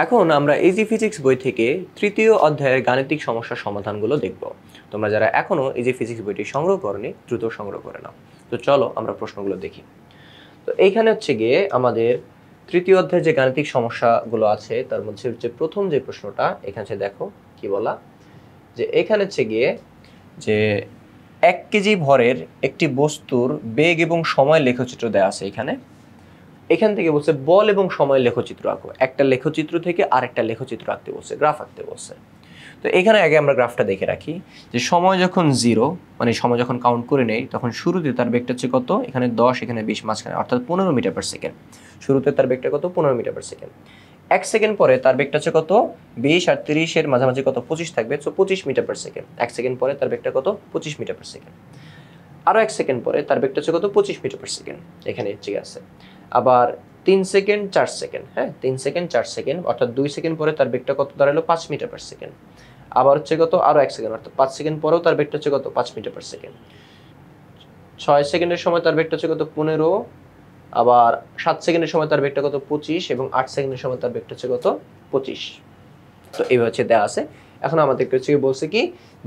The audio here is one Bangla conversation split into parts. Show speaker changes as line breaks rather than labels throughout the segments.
এখন আমরা ইজি ফিজিক্স বই থেকে তৃতীয় অধ্যায়ের গাণিতিক সমস্যার সমাধানগুলো দেখব। তোমরা যারা এখনো ইজি ফিজিক্স বইটি সংগ্রহ করনি দ্রুত সংগ্রহ করে নাও। তো চলো আমরা প্রশ্নগুলো দেখি। তো এইখানে হচ্ছে গিয়ে আমাদের তৃতীয় অধ্যায়ে যে গাণিতিক সমস্যাগুলো আছে তার মধ্যে হচ্ছে প্রথম যে প্রশ্নটা এখানে দেখো কি বলা, যে এখানে হচ্ছে গিয়ে যে 1 কেজি ভরের একটি বস্তুর বেগ এবং সময় লেখচিত্র দেওয়া আছে। এখান থেকে বলছে বল এবং সময় লেখচিত্র আঁকো। একটা লেখচিত্র থেকে আরেকটা লেখচিত্র আঁকতে বলছে, গ্রাফ আঁকতে বলছে। তো এখানে আগে আমরা গ্রাফটা দেখে রাখি যে সময় যখন 0 মানে সময় যখন কাউন্ট করে নেই তখন শুরুতে তার বেগটা হচ্ছে কত, এখানে 10 এখানে 20 মাঝখানে অর্থাৎ 15 মিটার পার সেকেন্ড। শুরুতে তার বেগটা কত, 15 মিটার পার সেকেন্ড। 1 সেকেন্ড পরে তার বেগটা হচ্ছে কত, 20 আর 30 এর মাঝামাঝি কত, 25 থাকবে, so 25 metre per second. 1 second পরে তার বেগটা কত, 25 মিটার পার সেকেন্ড। আরও 1 সেকেন্ড পরে তার বেগটা হচ্ছে কত, 25 মিটার পার সেকেন্ড। এখানে ঠিক আছে। আবার 3 সেকেন্ড 4 সেকেন্ড, হ্যাঁ 3 সেকেন্ড 4 সেকেন্ড অর্থাৎ 2 সেকেন্ড পরে তার বেগটা কত দাঁড়ালো, 5 মিটার পার সেকেন্ড। আবার হচ্ছে কত, আরও 1 সেকেন্ড অর্থাৎ 5 সেকেন্ড পরেও তার বেগটা হচ্ছে কত, 5 মিটার পার সেকেন্ড। 6 সেকেন্ডের সময় তার বেগটা হচ্ছে কত, 15। আবার 7 সেকেন্ডের সময় তার বেগটা কত, 25 এবং 8 সেকেন্ডের সময় তার বেগটা হচ্ছে কত, 25। তো এইভাবে হচ্ছে দেওয়া আছে। এখন আমাদেরকে হচ্ছে বলছে কি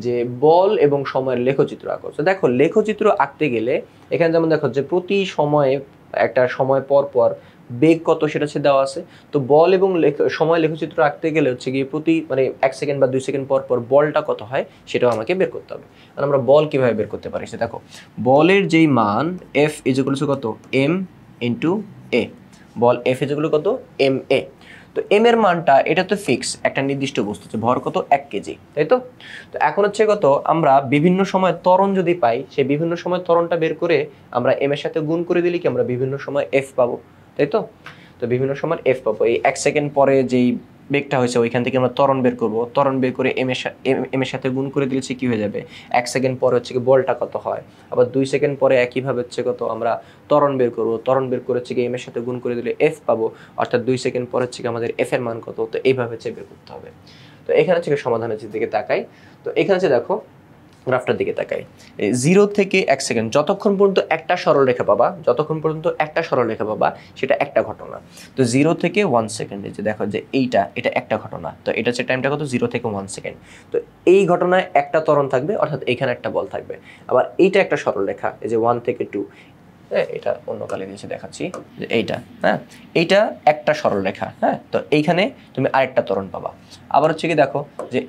যে বল এবং সময়ের লেখচিত্র আঁকো। তো দেখো লেখচিত্র আঁকতে গেলে এখানে যেমন দেখো যে প্রতি সময়ে একটা সময় পর পর বেগ কত সেটা হচ্ছে দেওয়া আছে। তো বল এবং সময় লেখচিত্র আঁকতে গেলে হচ্ছে গিয়ে প্রতি মানে 1 সেকেন্ড বা 2 সেকেন্ড পর পর বলটা কত হয় সেটাও আমাকে বের করতে হবে। আর আমরা বল কিভাবে বের করতে পারি সেটা দেখো, বলের যেই মান এফ ইকুয়াল টু কত, এম ইন্টু এ। বল এফ ইকুয়াল টু কত, এম এ। তো এম এর মানটা এটা তো ফিক্স, একটা নির্দিষ্ট বস্তু, ভর কত, 1 কেজি, তাই তো। তো এখন হচ্ছে কত, আমরা বিভিন্ন সময় ত্বরণ যদি পাই সেই বিভিন্ন সময় ত্বরণটা বের করে আমরা এম এর সাথে গুণ করে দিলে কি আমরা বিভিন্ন সময় এফ পাবো, তাই তো। তো বিভিন্ন সময় এফ পাবো। এই 1 সেকেন্ড পরে যেই বেগটা হয়েছে ওইখান থেকে আমরা ত্বরণ বের করবো, ত্বরণ বের করে এম এর সাথে গুণ করে দিলেছি কি হয়ে যাবে, 1 সেকেন্ড পরে হচ্ছে কি বলটা কত হয়। আবার 2 সেকেন্ড পরে একইভাবে হচ্ছে কত, আমরা ত্বরণ বের করবো, ত্বরণ বের করে হচ্ছে কি এম এর সাথে গুণ করে দিলে এফ পাবো, অর্থাৎ 2 সেকেন্ড পরে হচ্ছে কি আমাদের এফ এর মান কত। তো এইভাবে হচ্ছে বের করতে হবে। তো এখানে হচ্ছে সমাধানের দিকে তাকাই। তো এখানে হচ্ছে দেখো গ্রাফটার দিকে তাকাই, 0 থেকে 1 সেকেন্ড যতক্ষণ পর্যন্ত একটা সরলরেখা পাবা, যতক্ষণ পর্যন্ত একটা সরলরেখা পাবা সেটা একটা ঘটনা। তো 0 থেকে 1 সেকেন্ড, এই যে দেখো যে এটা একটা ঘটনা। তো এটা হচ্ছে টাইমটা কত, 0 থেকে 1 সেকেন্ড। তো এই ঘটনায় একটা ত্বরণ থাকবে অর্থাৎ এখানে একটা বল থাকবে। আবার এইটা একটা সরলরেখা, এই যে 1 থেকে 2, হ্যাঁ এটা অন্য কালে নিচে দেখাচ্ছি যে এইটা, হ্যাঁ এইটা একটা সরলরেখা, হ্যাঁ। তো এইখানে তুমি আরেকটা ত্বরণ পাবা। আবার হচ্ছে কি দেখো যে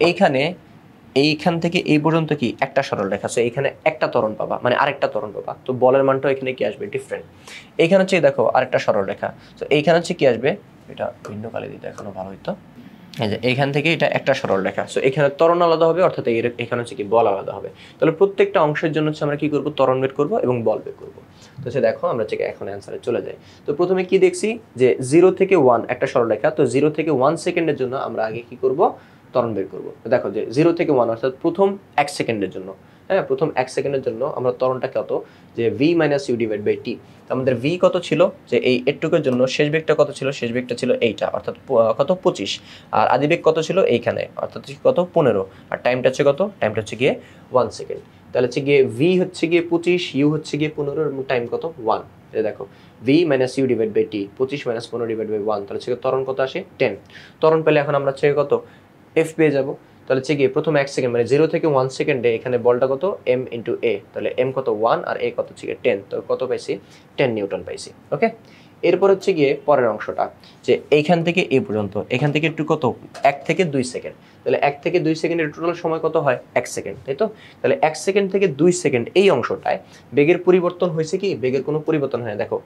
এইখান থেকে এই পর্যন্ত কি একটা সরলরেখা, সো এইখানে একটা ত্বরণ পাবা মানে আরেকটা ত্বরণ পাবা। তো বলের মানটাও এখানে কি আসবে, ডিফারেন্ট। এইখানে হচ্ছে দেখো আরেকটা সরলরেখা, তো এইখানে হচ্ছে কি আসবে, এটা ভিন্ন কালে দিতে এখনো ভালো হইতো। এই যে এইখান থেকে এটা একটা সরলরেখা, সো এখানে ত্বরণ আলাদা হবে অর্থাৎ এখানে হচ্ছে কি বল আলাদা হবে। তাহলে প্রত্যেকটা অংশের জন্য হচ্ছে আমরা কি করব, ত্বরণ বের করব এবং বল বের করব। তো সে দেখো আমরা হচ্ছে এখন অ্যান্সারে চলে যাই। তো প্রথমে কি দেখছি যে 0 থেকে 1 একটা সরলরেখা, তো 0 থেকে 1 সেকেন্ডের জন্য আমরা আগে কি করব, ত্বরণ বের করব। তো দেখো যে 0 থেকে 1 অর্থাৎ প্রথম 1 সেকেন্ডের জন্য, হ্যাঁ প্রথম 1 সেকেন্ডের জন্য আমরা ত্বরণটা কত, যে v - u / t। আমাদের v কত ছিল, যে এই এটুকুর জন্য শেষ বেগটা কত ছিল, শেষ বেগটা ছিল এইটা অর্থাৎ কত, 25। আর আদি বেগ কত ছিল এইখানে অর্থাৎ কত, 15। আর টাইমটা হচ্ছে কত, টাইমটা হচ্ছে গিয়ে 1 সেকেন্ড। তাহলে হচ্ছে গিয়ে v হচ্ছে গিয়ে 25, u হচ্ছে গিয়ে 15 এবং টাইম কত, 1। এটা দেখো v - u / t, 25 - 15/1, তাহলে হচ্ছে ত্বরণ কত আসে, 10। ত্বরণ পেলে এখন আমরা হচ্ছে কত, f পেয়ে যাব। তাহলে হচ্ছে গিয়ে প্রথম 1 সেকেন্ড মানে 0 থেকে 1 সেকেন্ডে এখানে বলটা কত, m × a। তাহলে m কত, 1 আর a কত হচ্ছে 10। তো কত পাইছি, 10 নিউটন পাইছি। ওকে, এরপর হচ্ছে গিয়ে পরের অংশটা, যে এইখান থেকে এই পর্যন্ত, এখান থেকে একটু কত, 1 থেকে 2 সেকেন্ড। তাহলে 1 থেকে 2 সেকেন্ডের টোটাল সময় কত হয়, 1 সেকেন্ড, তাই তো। তাহলে 1 সেকেন্ড থেকে 2 সেকেন্ড এই অংশটায় বেগের পরিবর্তন হয়েছে কি, বেগের কোনো পরিবর্তন হয় না। দেখো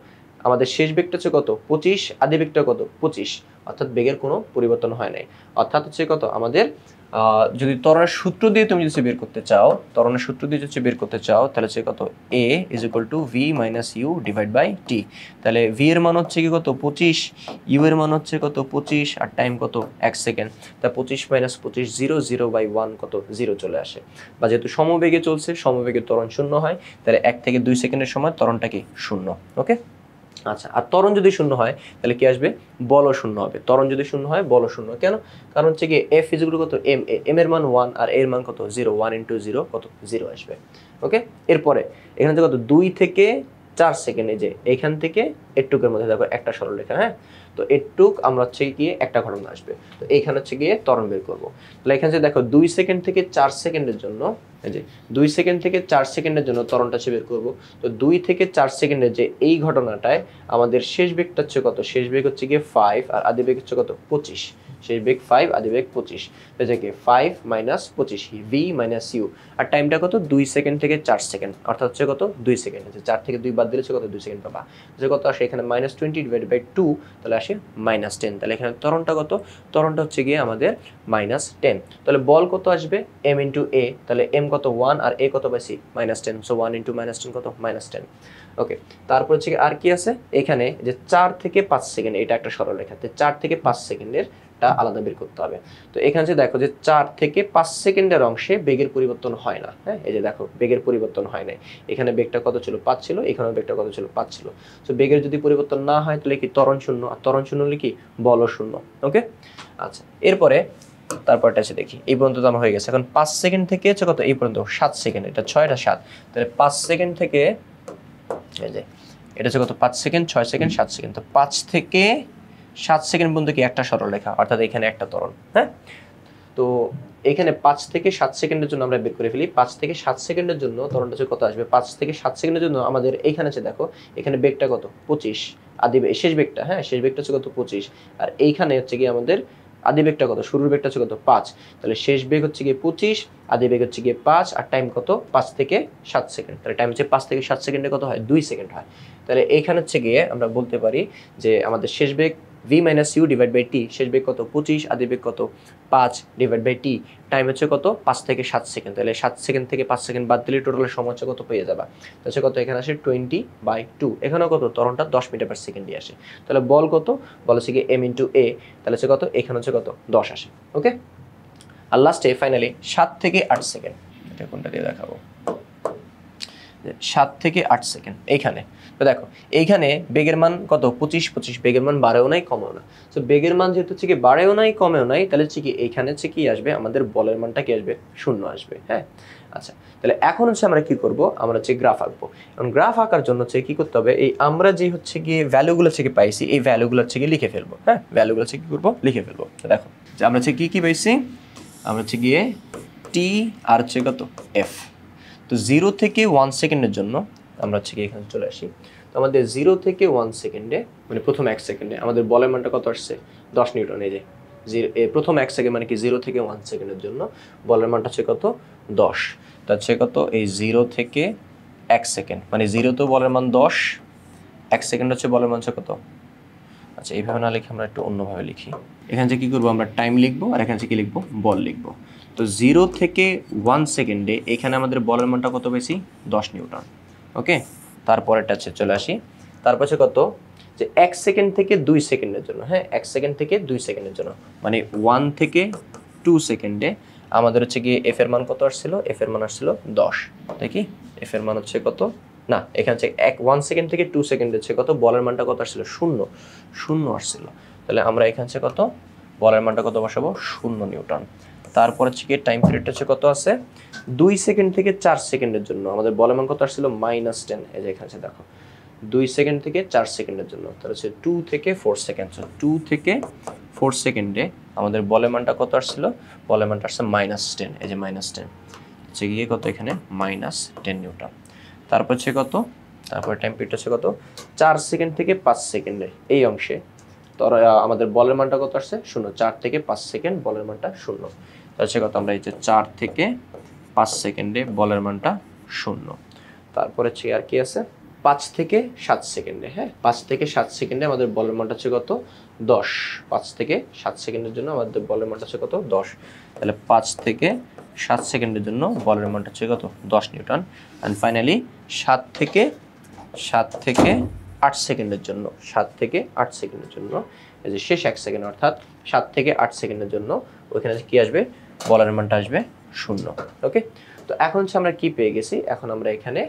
আমাদের শেষ বেগটা হচ্ছে কত, 25, আদি বেগটা কত, 25, অর্থাৎ বেগের কোনো পরিবর্তন হয় নাই। অর্থাৎ হচ্ছে কত আমাদের যদি ত্বরণের সূত্র দিয়ে তুমি যদি বের করতে চাও, ত্বরণের সূত্র দিয়ে যদি বের করতে চাও তাহলে হচ্ছে কত, a = v - u / t। তাহলে v এর মান হচ্ছে কি কত, 25, u এর মান হচ্ছে কত, 25, আর টাইম কত, 1 সেকেন্ড। তা 25 - 25 0, 0/1 কত, 0 চলে আসে। বা যেহেতু সমবেগে চলছে, সমবেগে ত্বরণ 0 হয়, তাহলে 1 থেকে 2 সেকেন্ডের সময় ত্বরণটা কি 0। ওকে, আচ্ছা। আর ত্বরণ যদি 0 হয় তাহলে কি আসবে, বলও 0 হবে। ত্বরণ যদি 0 হয় বলও 0। কেন, কারণ হচ্ছে কি f = কত, m a, m এর মান 1 আর a এর মান কত, 0, 1 × 0 কত, 0 আসবে। ওকে, এরপরে এখানে কত, 2 থেকে 4 সেকেন্ড, এই যে এইখান থেকে একটুকের মধ্যে দেখো একটা সরলরেখা, হ্যাঁ। তো এটুক আমরা হচ্ছে গিয়ে একটা ঘটনা আসবে। তো এইখানে হচ্ছে গিয়ে ত্বরণ বের করবো। তাহলে এখানে যে দেখো 2 সেকেন্ড থেকে 4 সেকেন্ডের জন্য, এই যে 2 সেকেন্ড থেকে 4 সেকেন্ডের জন্য ত্বরণটা হচ্ছে বের করবো। তো 2 থেকে 4 সেকেন্ডের যে এই ঘটনাটায় আমাদের শেষ বেগটা হচ্ছে কত, শেষ বেগ হচ্ছে গিয়ে 5 আর আদি বেগ হচ্ছে কত 25, শেষ বেগ 5 আদি বেগ 25, হচ্ছে কি 5 মাইনাস 25 ভি মাইনাস ইউ। আর টাইমটা কত 2 সেকেন্ড থেকে 4 সেকেন্ড, অর্থাৎ হচ্ছে কত 2 সেকেন্ড, হচ্ছে 4 থেকে 2 বাদ দিলে হচ্ছে কত 2 সেকেন্ড পাবা। যে কত আসে এখানে -20 ডিভাইডেড বাই 2, তাহলে আসে -10। তাহলে এখানে ত্বরণটা কত, ত্বরণটা হচ্ছে গিয়ে আমাদের -10। তাহলে বল কত আসবে m ইন্টু এ, তাহলে m কত 1 আর a কত পাইছি -10, সো 1 ইন্টু -10 কত -10। ওকে, তারপর হচ্ছে আর কি আছে এখানে যে 4 থেকে 5 সেকেন্ড, এটা একটা সরলরেখা, 4 থেকে 5 সেকেন্ডের আলাদা বের করতে হবে। তো এখানে যে দেখো যে 4 থেকে 5 সেকেন্ডের অংশে বেগের পরিবর্তন হয় না। হ্যাঁ, এই যে দেখো বেগের পরিবর্তন হয় না, এখানে বেগটা কত ছিল 5 ছিল, এখানেও বেগটা কত ছিল 5 ছিল। তো বেগের যদি পরিবর্তন না হয় তাহলে কি ত্বরণ শূন্য, আর ত্বরণ শূন্য হলে কি বলও শূন্য। ওকে, আচ্ছা এরপরে তারপরটা আছে দেখি, এই পর্যন্ত তো আমার হয়ে গেছে। এখন 5 সেকেন্ড থেকে হচ্ছে কত এই পর্যন্ত 7 সেকেন্ড, এটা 6 এটা 7, তাহলে 5 সেকেন্ড থেকে এই যে এটা হচ্ছে কত 5 সেকেন্ড 6 সেকেন্ড 7 সেকেন্ড, তো 5 থেকে 7 সেকেন্ড পর্যন্ত কি একটা সরলরেখা, অর্থাৎ এখানে একটা ত্বরণ। হ্যাঁ, তো এখানে 5 থেকে 7 সেকেন্ডের জন্য আমরা বের করে ফেলি। 5 থেকে 7 সেকেন্ডের জন্য ত্বরণটা হচ্ছে কত আসবে, 5 থেকে 7 সেকেন্ডের জন্য আমাদের এইখানে আছে দেখো, এখানে বেগটা কত 25 আদি শেষ বেগটা, হ্যাঁ শেষ বেগটা হচ্ছে কত 25, আর এইখানে হচ্ছে কি আমাদের আদি বেগটা কত, শুরুর বেগটা হচ্ছে কত 5, তাহলে শেষ বেগ হচ্ছে গিয়ে 25, আদি বেগ হচ্ছে গিয়ে 5, আর টাইম কত 5 থেকে 7 সেকেন্ড, তাহলে টাইম হচ্ছে 5 থেকে 7 সেকেন্ডে কত হয় 2 সেকেন্ড হয়। তাহলে এইখানে হচ্ছে গিয়ে আমরা বলতে পারি যে আমাদের শেষ বেগ v minus U divide by T, শেষ বেগ কত 25, আদি বেগ কত 5 ডিভাইড বাই টি, টাইম হচ্ছে কত 5 থেকে 7 সেকেন্ড। তাহলে 7 সেকেন্ড থেকে 5 সেকেন্ড বাদ দিলে টোটাল সময় হচ্ছে কত পেয়ে যাবা, তাহলে কত এখানে আসে 20/2, এখানেও কত ত্বরণটা 10 মিটার পার সেকেন্ডই আসে। তাহলে বল কত, বল হচ্ছে কি m ইন্টু এ, তাহলে হচ্ছে কত এখানে হচ্ছে কত 10 আসে। ওকে, আর লাস্টে ফাইনালি 7 থেকে 8 সেকেন্ড, এটা কোনটা দিয়ে দেখাবো, 7 থেকে 8 সেকেন্ড এইখানে। তো দেখো এইখানে বেগের মান কত 25, বেগের মান বাড়েও নাই কমেও না। তো বেগের মান যেহেতু হচ্ছে কি বাড়েও নাই কমেও নাই, তাহলে হচ্ছে কি এইখানে হচ্ছে কি আসবে আমাদের বলের মানটা কি আসবে শূন্য আসবে। হ্যাঁ, আচ্ছা তাহলে এখন হচ্ছে আমরা কি করব, আমরা হচ্ছে গ্রাফ আঁকবো। এখন গ্রাফ আঁকার জন্য হচ্ছে কি করতে হবে, এই আমরা যে হচ্ছে গিয়ে ভ্যালুগুলো হচ্ছে কি পাইছি, এই ভ্যালুগুলো হচ্ছে কি লিখে ফেলবো। হ্যাঁ, ভ্যালুগুলো হচ্ছে কি করবো লিখে ফেলবো। তো দেখো যে আমরা হচ্ছে কি পাইছি, আমরা হচ্ছে গিয়ে টি আর হচ্ছে কত এফ। তো 0 থেকে 1 সেকেন্ডের জন্য আমরা হচ্ছে গিয়ে এখানে চলে আসি। তো আমাদের 0 থেকে 1 সেকেন্ডে মানে প্রথম 1 সেকেন্ডে আমাদের বলের মানটা কত আসছে 10 নিউটন। এই যে প্রথম 1 সেকেন্ড মানে কি 0 থেকে 1 সেকেন্ডের জন্য বলের মানটা হচ্ছে কত 10, তা হচ্ছে কত এই 0 থেকে 1 সেকেন্ড মানে 0 তো বলের মান 10, 1 সেকেন্ড হচ্ছে বলের মান হচ্ছে কত। আচ্ছা এইভাবে না লিখে আমরা একটু অন্যভাবে লিখি, এখানে যে কী করবো আমরা টাইম লিখবো আর এখানে কি লিখবো বল লিখবো। তো 0 থেকে 1 সেকেন্ডে এখানে আমাদের বলের মানটা কত বেশি 10 নিউটন। ওকে, তারপরেরটা হচ্ছে চলে আসি, তারপর হচ্ছে কত যে 1 সেকেন্ড থেকে 2 সেকেন্ডের জন্য, হ্যাঁ 1 সেকেন্ড থেকে 2 সেকেন্ডের জন্য মানে 1 থেকে 2 সেকেন্ডে আমাদের হচ্ছে গিয়ে এফ এর মান কত আসছিল, এফ এর মান আসছিল 10। দেখি এফ এর মান হচ্ছে কত, না এখানে হচ্ছে 1 সেকেন্ড থেকে 2 সেকেন্ড হচ্ছে কত বলের মানটা কত আসছিল শূন্য আসছিল। তাহলে আমরা এখানে হচ্ছে কত বলের মানটা কত বসাবো 0 নিউটন। তারপর হচ্ছে কি টাইম পিরিয়ডটা হচ্ছে কত আছে 2 সেকেন্ড থেকে 4 সেকেন্ডের জন্য আমাদের বলের মান কত আসছিল -10। এই যে এখানে দেখো 2 সেকেন্ড থেকে 4 সেকেন্ডের জন্য, তাহলে হচ্ছে 2 থেকে 4 সেকেন্ড, 2 থেকে 4 সেকেন্ডে আমাদের বলের মানটা কত আসছিল, বলের মানটা আসছে -10। এই যে -10 হচ্ছে গিয়ে কত এখানে -10 নিউটন। তারপর হচ্ছে কত, তারপর টাইম পিরিয়ড হচ্ছে কত 4 সেকেন্ড থেকে 5 সেকেন্ডে এই অংশে আমাদের বলের মানটা কত আসছে 0, 4 থেকে 5 সেকেন্ড বলের মানটা 0। হচ্ছে কত আমরা এই যে 4 থেকে 5 সেকেন্ডে বলের মানটা 0। তারপরে হচ্ছে আর কি আছে 5 থেকে 7 সেকেন্ডে, হ্যাঁ 5 থেকে 7 সেকেন্ডে আমাদের বলের মানটা হচ্ছে কত 10। 5 থেকে 7 সেকেন্ডের জন্য আমাদের বলের মানটা হচ্ছে কত 10। তাহলে 5 থেকে 7 সেকেন্ডের জন্য বলের মানটা হচ্ছে কত 10 নিউটন। অ্যান্ড ফাইনালি 7 থেকে 8 সেকেন্ডের জন্য, 7 থেকে 8 সেকেন্ডের জন্য এই যে শেষ 1 সেকেন্ড অর্থাৎ 7 থেকে 8 সেকেন্ডের জন্য ওইখানে কি আসবে বলের মানটা আসবে 0। ওকে, তো এখন হচ্ছে আমরা কি পেয়ে গেছি, এখন আমরা এখানে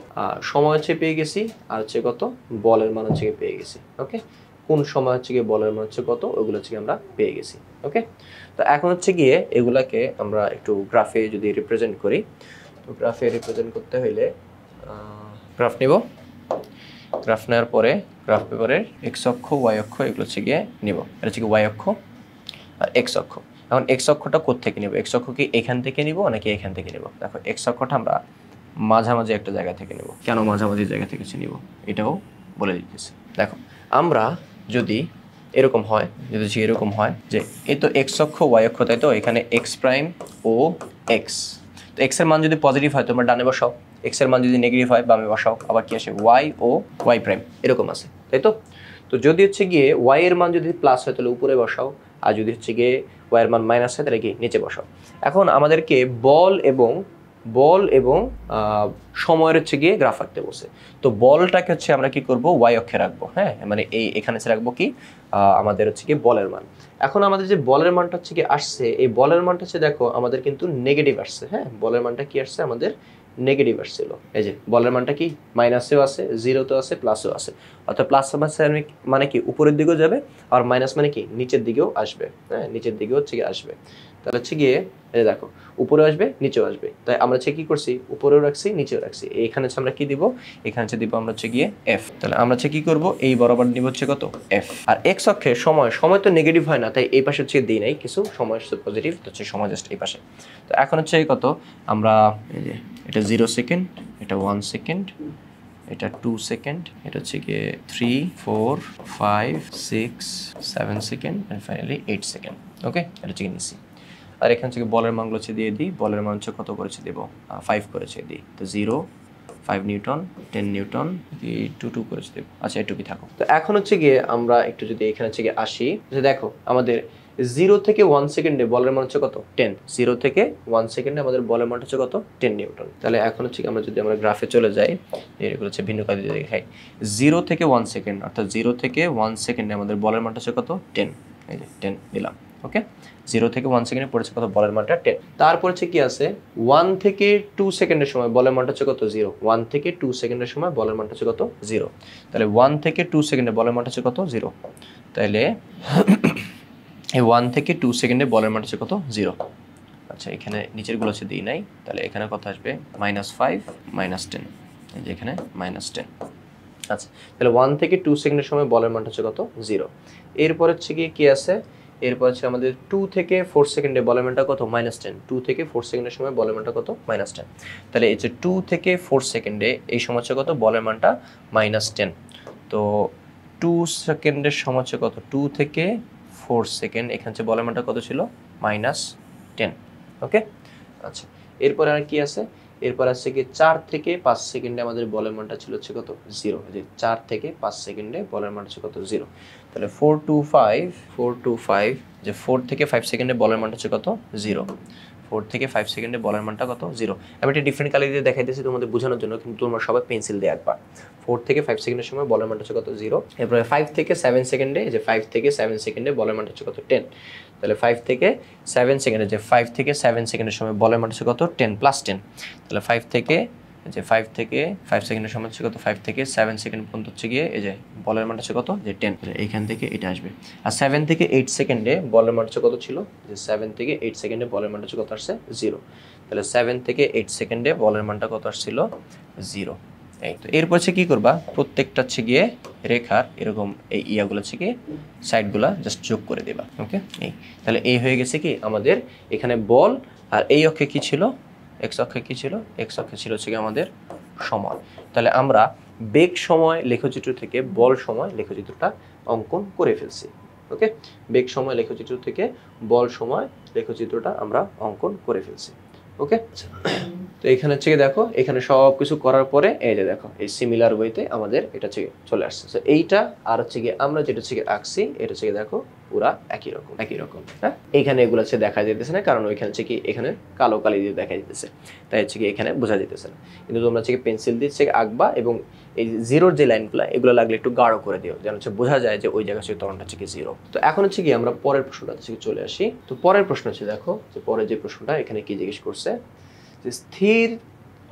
সময় হচ্ছে পেয়ে গেছি আর হচ্ছে কত বলের মান হচ্ছে পেয়ে গেছি। ওকে, কোন সময় হচ্ছে গিয়ে বলের মান হচ্ছে কত ওইগুলো হচ্ছে আমরা পেয়ে গেছি। ওকে, তো এখন হচ্ছে গিয়ে এগুলাকে আমরা একটু গ্রাফে যদি রিপ্রেজেন্ট করি, তো গ্রাফে রিপ্রেজেন্ট করতে হইলে গ্রাফ নিব। গ্রাফ নেওয়ার পরে গ্রাফ পেপারের এক্স অক্ষ ওয়াই অক্ষ এগুলো হচ্ছে গিয়ে নিব। এটা হচ্ছে কি ওয়াই অক্ষ আর এক্স অক্ষ। এখন এক্স অক্ষটা কোত্থেকে নিব? এক্স অক্ষ কি এখান থেকে নিব নাকি এখান থেকে নিব? দেখো এক্স অক্ষটা আমরা মাঝামাঝি একটা জায়গা থেকে নেব। কেন মাঝামাঝি জায়গা থেকে নিব এটাও বলে দিতেছি। দেখো আমরা যদি এরকম হয়, যদি এরকম হয় যে এই তো এক্স অক্ষ ওয়াই অক্ষ, তাই তো এখানে এক্স প্রাইম ও এক্স, তো এক্স এর মান যদি পজিটিভ হয় তোমরা ডানে বসাও, এক্স এর মান যদি নেগেটিভ হয় বামে বসাও। আবার কি আসে ওয়াই ও ওয়াই প্রাইম এরকম আছে, তাই তো। তো যদি হচ্ছে গিয়ে ওয়াই এর মান যদি প্লাস হয় তাহলে উপরে বসাও, আর যদি হচ্ছে গিয়ে ওয়াই এর মান মাইনাস হয় তাহলে কি নিচে বসাও। এখন আমাদেরকে বল এবং সময়ের হচ্ছে গিয়ে গ্রাফ আঁকতে বসে। তো বলটাকে হচ্ছে আমরা কি করব ওয়াই অক্ষে রাখবো, হ্যাঁ মানে এখানে রাখবো কি আমাদের হচ্ছে কি বলের মান। এখন আমাদের যে বলের মানটা হচ্ছে কি আসছে, এই বলের মানটা হচ্ছে দেখো আমাদের কিন্তু নেগেটিভ আসছে, হ্যাঁ বলের মানটা কি আসছে আমাদের নেগেটিভ আসছিল। এই যে বলের মানটা কি মাইনাসেও আছে, জিরোতেও আছে, প্লাসেও আছে। অর্থাৎ প্লাস মানে কি উপরের দিকেও যাবে, আর মাইনাস মানে কি নিচের দিকেও আসবে, হ্যাঁ নিচের দিকেও হচ্ছে গিয়ে আসবে। তাহলে হচ্ছে গিয়ে এই দেখো উপরে আসবে নিচেও আসবে, তাই আমরা হচ্ছে কি করছি উপরেও রাখছি নিচেও রাখছি। এখানে হচ্ছে আমরা কি দিব, এখানে হচ্ছে দিব আমরা হচ্ছে গিয়ে এফ। তাহলে আমরা হচ্ছে কি করব এই বরাবর নিব হচ্ছে কত এফ। আর এক্স অক্ষে সময় তো নেগেটিভ হয় না, তাই এই পাশে হচ্ছে দিই নাই কিছু, সময় হচ্ছে পজিটিভ, তো হচ্ছে সময় জাস্ট এই পাশে। তো এখন হচ্ছে কত আমরা এই যে এটা 0 সেকেন্ড, এটা 1 সেকেন্ড, এটা 2 সেকেন্ড, এটা হচ্ছে গিয়ে 3 4 5 6 7 সেকেন্ড এন্ড ফাইনালি 8 সেকেন্ড। ওকে, এটা হচ্ছে নিছি। আর এখান থেকে বলের মানগুলো হচ্ছে দিয়ে দিই। বলের মান হচ্ছে কত করেছে দেব 5 করেছে দিই, তো 0 5 নিউটন 10 নিউটন 2 করেছে দেব। আচ্ছা এটুকুই থাকো। তো এখন হচ্ছে গিয়ে আমরা একটু যদি এখানে হচ্ছে গিয়ে আসি, যে দেখো আমাদের 0 থেকে 1 সেকেন্ডে বলের মান হচ্ছে কত 10, 0 থেকে 1 সেকেন্ডে আমাদের বলের মান হচ্ছে কত 10 নিউটন। তাহলে এখন হচ্ছে কি আমরা যদি আমরা গ্রাফে চলে যাই, এগুলো হচ্ছে ভিন্ন কাজে দেখাই। 0 থেকে 1 সেকেন্ড অর্থাৎ 0 থেকে 1 সেকেন্ডে আমাদের বলের মানটা হচ্ছে কত 10, এই যে 10 দিলাম। ওকে, 0 থেকে 1 সেকেন্ডে পড়েছে কত বলের মানটা 10। তারপর হচ্ছে কি আছে 1 থেকে 2 সেকেন্ডের সময় বলের মানটা হচ্ছে কত 0, 1 থেকে 2 সেকেন্ডের সময় বলের মানটা হচ্ছে কত 0। তাহলে 1 থেকে 2 সেকেন্ডে বলের মানটা হচ্ছে কত 0। তাহলে এই 1 থেকে 2 সেকেন্ডে বলের মান হচ্ছে কত 0। আচ্ছা এখানে নিচের গুলো হচ্ছে দিই নাই, তাহলে এখানে কত আসবে -5 -10, এই যে এখানে -10। আচ্ছা তাহলে 1 থেকে 2 সেকেন্ডের সময় বলের মান হচ্ছে কত 0। এরপর হচ্ছে কি আছে, এরপর হচ্ছে আমাদের 2 থেকে 4 সেকেন্ডে বলের মানটা কত -10, 2 থেকে 4 সেকেন্ডের সময় বলের মানটা কত -10। তাহলে এই যে 2 থেকে 4 সেকেন্ডে এই সময় হচ্ছে কত বলের মানটা -10। তো 2 সেকেন্ডের সময় হচ্ছে কত 2 থেকে 4 সেকেন্ড, এখানে হচ্ছে বলের মানটা কত ছিল -10। ওকে, আচ্ছা এরপর আর কি আছে, এরপর আছে কি 4 থেকে 5 সেকেন্ডে আমাদের বলের মানটা ছিল হচ্ছে কত 0, যে 4 থেকে 5 সেকেন্ডে বলের মানটা হচ্ছে কত 0। তাহলে 4 to 5 যে 4 থেকে 5 সেকেন্ডে বলের মানটা হচ্ছে কত 0, 4 থেকে 5 সেকেন্ডে বলের মানটা কত 0। আমি একটা ডিফারেন্ট কালার দিয়ে দেখাই দিয়েছি তোমাদের বোঝানোর জন্য, কিন্তু তোমরা সবাই পেন্সিল দিয়ে আঁকবা। 4 থেকে 5 সেকেন্ডের সময় বলের মানটা হচ্ছে কত 0। এরপরে 5 থেকে 7 সেকেন্ডে, যে 5 থেকে 7 সেকেন্ডে বলের মানটা হচ্ছে কত 10। তাহলে 5 থেকে 7 সেকেন্ডে, যে 5 থেকে 7 সেকেন্ডের সময় বলের মানটা হচ্ছে কত 10 + 10। তাহলে 5 থেকে 5 সেকেন্ডের সময় হচ্ছে কত 5 থেকে 7 সেকেন্ড পর্যন্ত হচ্ছে গিয়ে এই যে বলের মানটা হচ্ছে কত যে 10। এইখান থেকে এটা আসবে। আর 7 থেকে 8 সেকেন্ডে বলের মান হচ্ছে কত ছিল, যে 7 থেকে 8 সেকেন্ডে বলের মানটা হচ্ছে কত আসছে 0। তাহলে 7 থেকে 8 সেকেন্ডে বলের মানটা কত আসছিল 0। এই তো এরপর হচ্ছে কি করবা, প্রত্যেকটা হচ্ছে গিয়ে রেখার এরকম এই ইয়াগুলো হচ্ছে গিয়ে সাইডগুলা জাস্ট যোগ করে দেবা। ওকে, এই তাহলে এই হয়ে গেছে কি আমাদের এখানে বল। আর এই অক্ষে কি ছিল, এক্স অক্ষে কি ছিল, এক্স অক্ষে ছিল হচ্ছে কি আমাদের সময়। তাহলে আমরা বেগ সময় লেখচিত্র থেকে বল সময় লেখচিত্রটা অঙ্কন করে ফেলছি। ওকে, বেগ সময় লেখচিত্র থেকে বল সময় লেখচিত্রটা আমরা অঙ্কন করে ফেলছি। ওকে, তো এখানে হচ্ছে দেখো, এখানে সব কিছু করার পরে এই যে দেখো এই সিমিলার ওয়েতে আমাদের এটা হচ্ছে চলে আসছে। তো এইটা আর হচ্ছে গিয়ে আমরা যেটা হচ্ছে আঁকছি এটা হচ্ছে দেখো পুরা একই রকম। হ্যাঁ, এখানে এগুলো হচ্ছে দেখা যেতেছে না, কারণ ওইখানে হচ্ছে কি এখানে কালো কালি দিয়ে দেখা যেতেছে, তাই হচ্ছে কি এখানে বোঝা যেতেছে না। কিন্তু তোমরা হচ্ছে পেন্সিল দিয়ে হচ্ছে আঁকবা, এবং এই জিরোর যে লাইনগুলো এগুলো লাগলে একটু গাঢ় করে দিও, যেন হচ্ছে বোঝা যায় যে ওই জায়গা থেকে তরণটা হচ্ছে কি 0। তো এখন হচ্ছে কি আমরা পরের প্রশ্নটা হচ্ছে চলে আসি। তো পরের প্রশ্ন হচ্ছে দেখো, যে পরের যে প্রশ্নটা এখানে কি জিজ্ঞেস করছে, যে স্থির